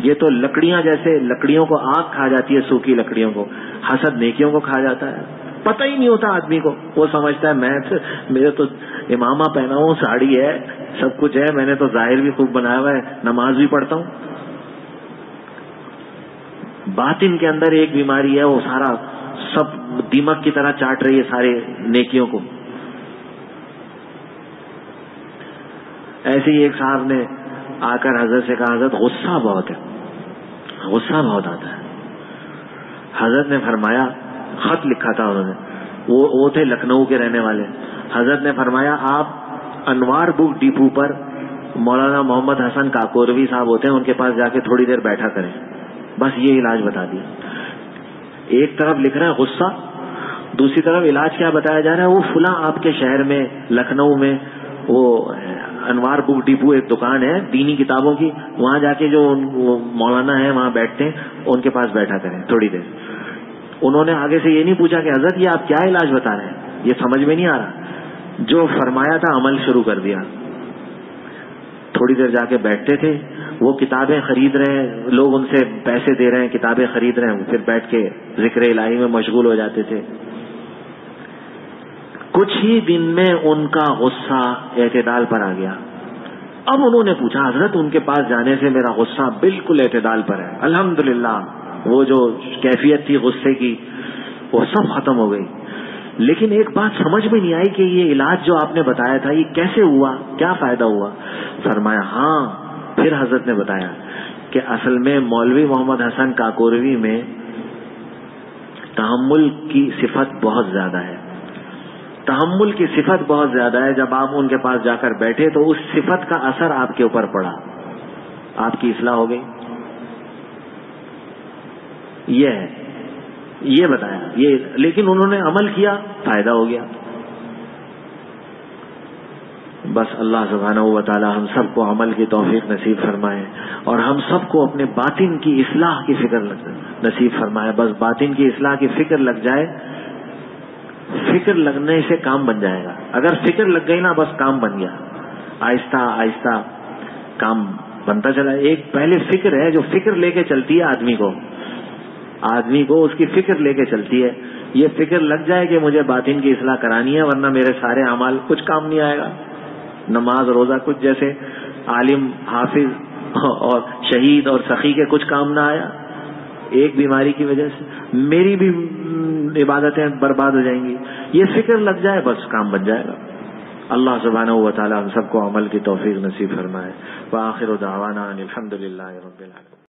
Speaker 1: یہ تو لکڑیاں جیسے لکڑیوں کو آگ کھا جاتی ہے، سوکھی لکڑیوں کو، حسد نیکیوں کو کھا جاتا ہے. پتہ ہی نہیں ہوتا آدمی کو. وہ سمجھتا ہے میرے تو امامہ پہنا ہوں، ساڑی ہے، سب کچھ ہے، میں نے تو ظاہر بھی خوب بنایا ہوا ہے، نماز بھی پڑھتا ہوں. باطن کے اندر ایک بیماری ہے، وہ سارا سب دیمک کی طرح چاٹ رہی ہے سارے نیکیوں کو. ایسے ہی ایک صاحب نے آ کر حضرت سے کہا حضرت غصہ بہت ہے، غصہ بہت آتا ہے. حضرت نے فرمایا، خط لکھا تھا انہوں نے، وہ تھے لکھنؤ کے رہنے والے. حضرت نے فرمایا آپ انوار بک ڈپو پر مولانا محمد حسن کاکوروی صاحب ہوتے ہیں، ان کے پاس جا کے تھوڑی دیر بیٹھا کریں. بس یہ علاج بتا دیا. ایک طرف لکھ رہا ہے غصہ، دوسری طرف علاج کیا بتایا جا رہا ہے. وہ فلاں آپ کے شہر میں لکھنؤ میں وہ انوار بک ڈپو ایک دکان ہے دینی کتابوں کی، وہاں جا کے جو مولانا ہیں وہاں بیٹھتے ہیں، ان کے پاس بیٹھا کریں تھوڑی دیر. انہوں نے آگے سے یہ نہیں پوچھا کہ حضرت یہ آپ کیا علاج بتا رہے ہیں، یہ سمجھ میں نہیں آ رہا. جو فرمایا تھا عمل شروع کر دیا. تھوڑی دیر جا کے بیٹھتے تھے، وہ کتابیں خرید رہے ہیں، لوگ ان سے پیسے دے رہے ہیں، کتابیں خرید رہے ہیں، پھر بیٹھ کے ذکر الہی میں مشغول ہو جاتے تھے. کچھ ہی دن میں ان کا غصہ اعتدال پر آ گیا. اب انہوں نے پوچھا حضرت ان کے پاس جانے سے میرا غصہ بالکل اعتدال پر ہے، الحمدللہ وہ جو کیفیت تھی غصے کی وہ سب ختم ہو گئی، لیکن ایک بات سمجھ میں نہیں آئی کہ یہ علاج جو آپ نے بتایا تھا یہ کیسے ہوا، کیا فائدہ ہوا؟ فرمایا ہاں، پھر حضرت نے بتایا کہ اصل میں مولوی محمد حسن کاکوروی میں تحمل کی صفت بہت زیادہ ہے، تحمل کی صفت بہت زیادہ ہے. جب آپ ان کے پاس جا کر بیٹھے تو اس صفت کا اثر آپ کے اوپر پڑا، آپ کی اصلاح ہو گئی. یہ ہے، یہ بتایا یہ، لیکن انہوں نے عمل کیا، فائدہ ہو گیا. بس اللہ سبحانہ و تعالی ہم سب کو عمل کی توفیق نصیب فرمائے اور ہم سب کو اپنے باطن کی اصلاح کی فکر نصیب فرمائے. بس باطن کی اصلاح کی فکر لگ جائے، فکر لگنے سے کام بن جائے گا. اگر فکر لگ گئی نا بس کام بن گیا، آہستہ آہستہ کام بنتا چلا. ایک پہلے فکر ہے جو فکر لے کے چلتی ہے آدمی کو اس کی فکر لے کے چلتی ہے. یہ فکر لگ جائے کہ مجھے باطن کی اصلاح کرانی ہے ورنہ میرے سارے اعمال کچھ کام نہیں آئے گا. نماز روزہ کچھ، جیسے عالم حافظ اور شہید اور سخی کے کچھ کام نہ آیا ایک بیماری کی وجہ سے، میری بھی عبادتیں برباد ہو جائیں گی. یہ فکر لگ جائے بس کام بن جائے گا. اللہ سبحانہ و تعالی ہم سب کو عمل کی توفیق نصیب فرمائے. وآخر دعوانا ان الحمد للہ رب العالمین.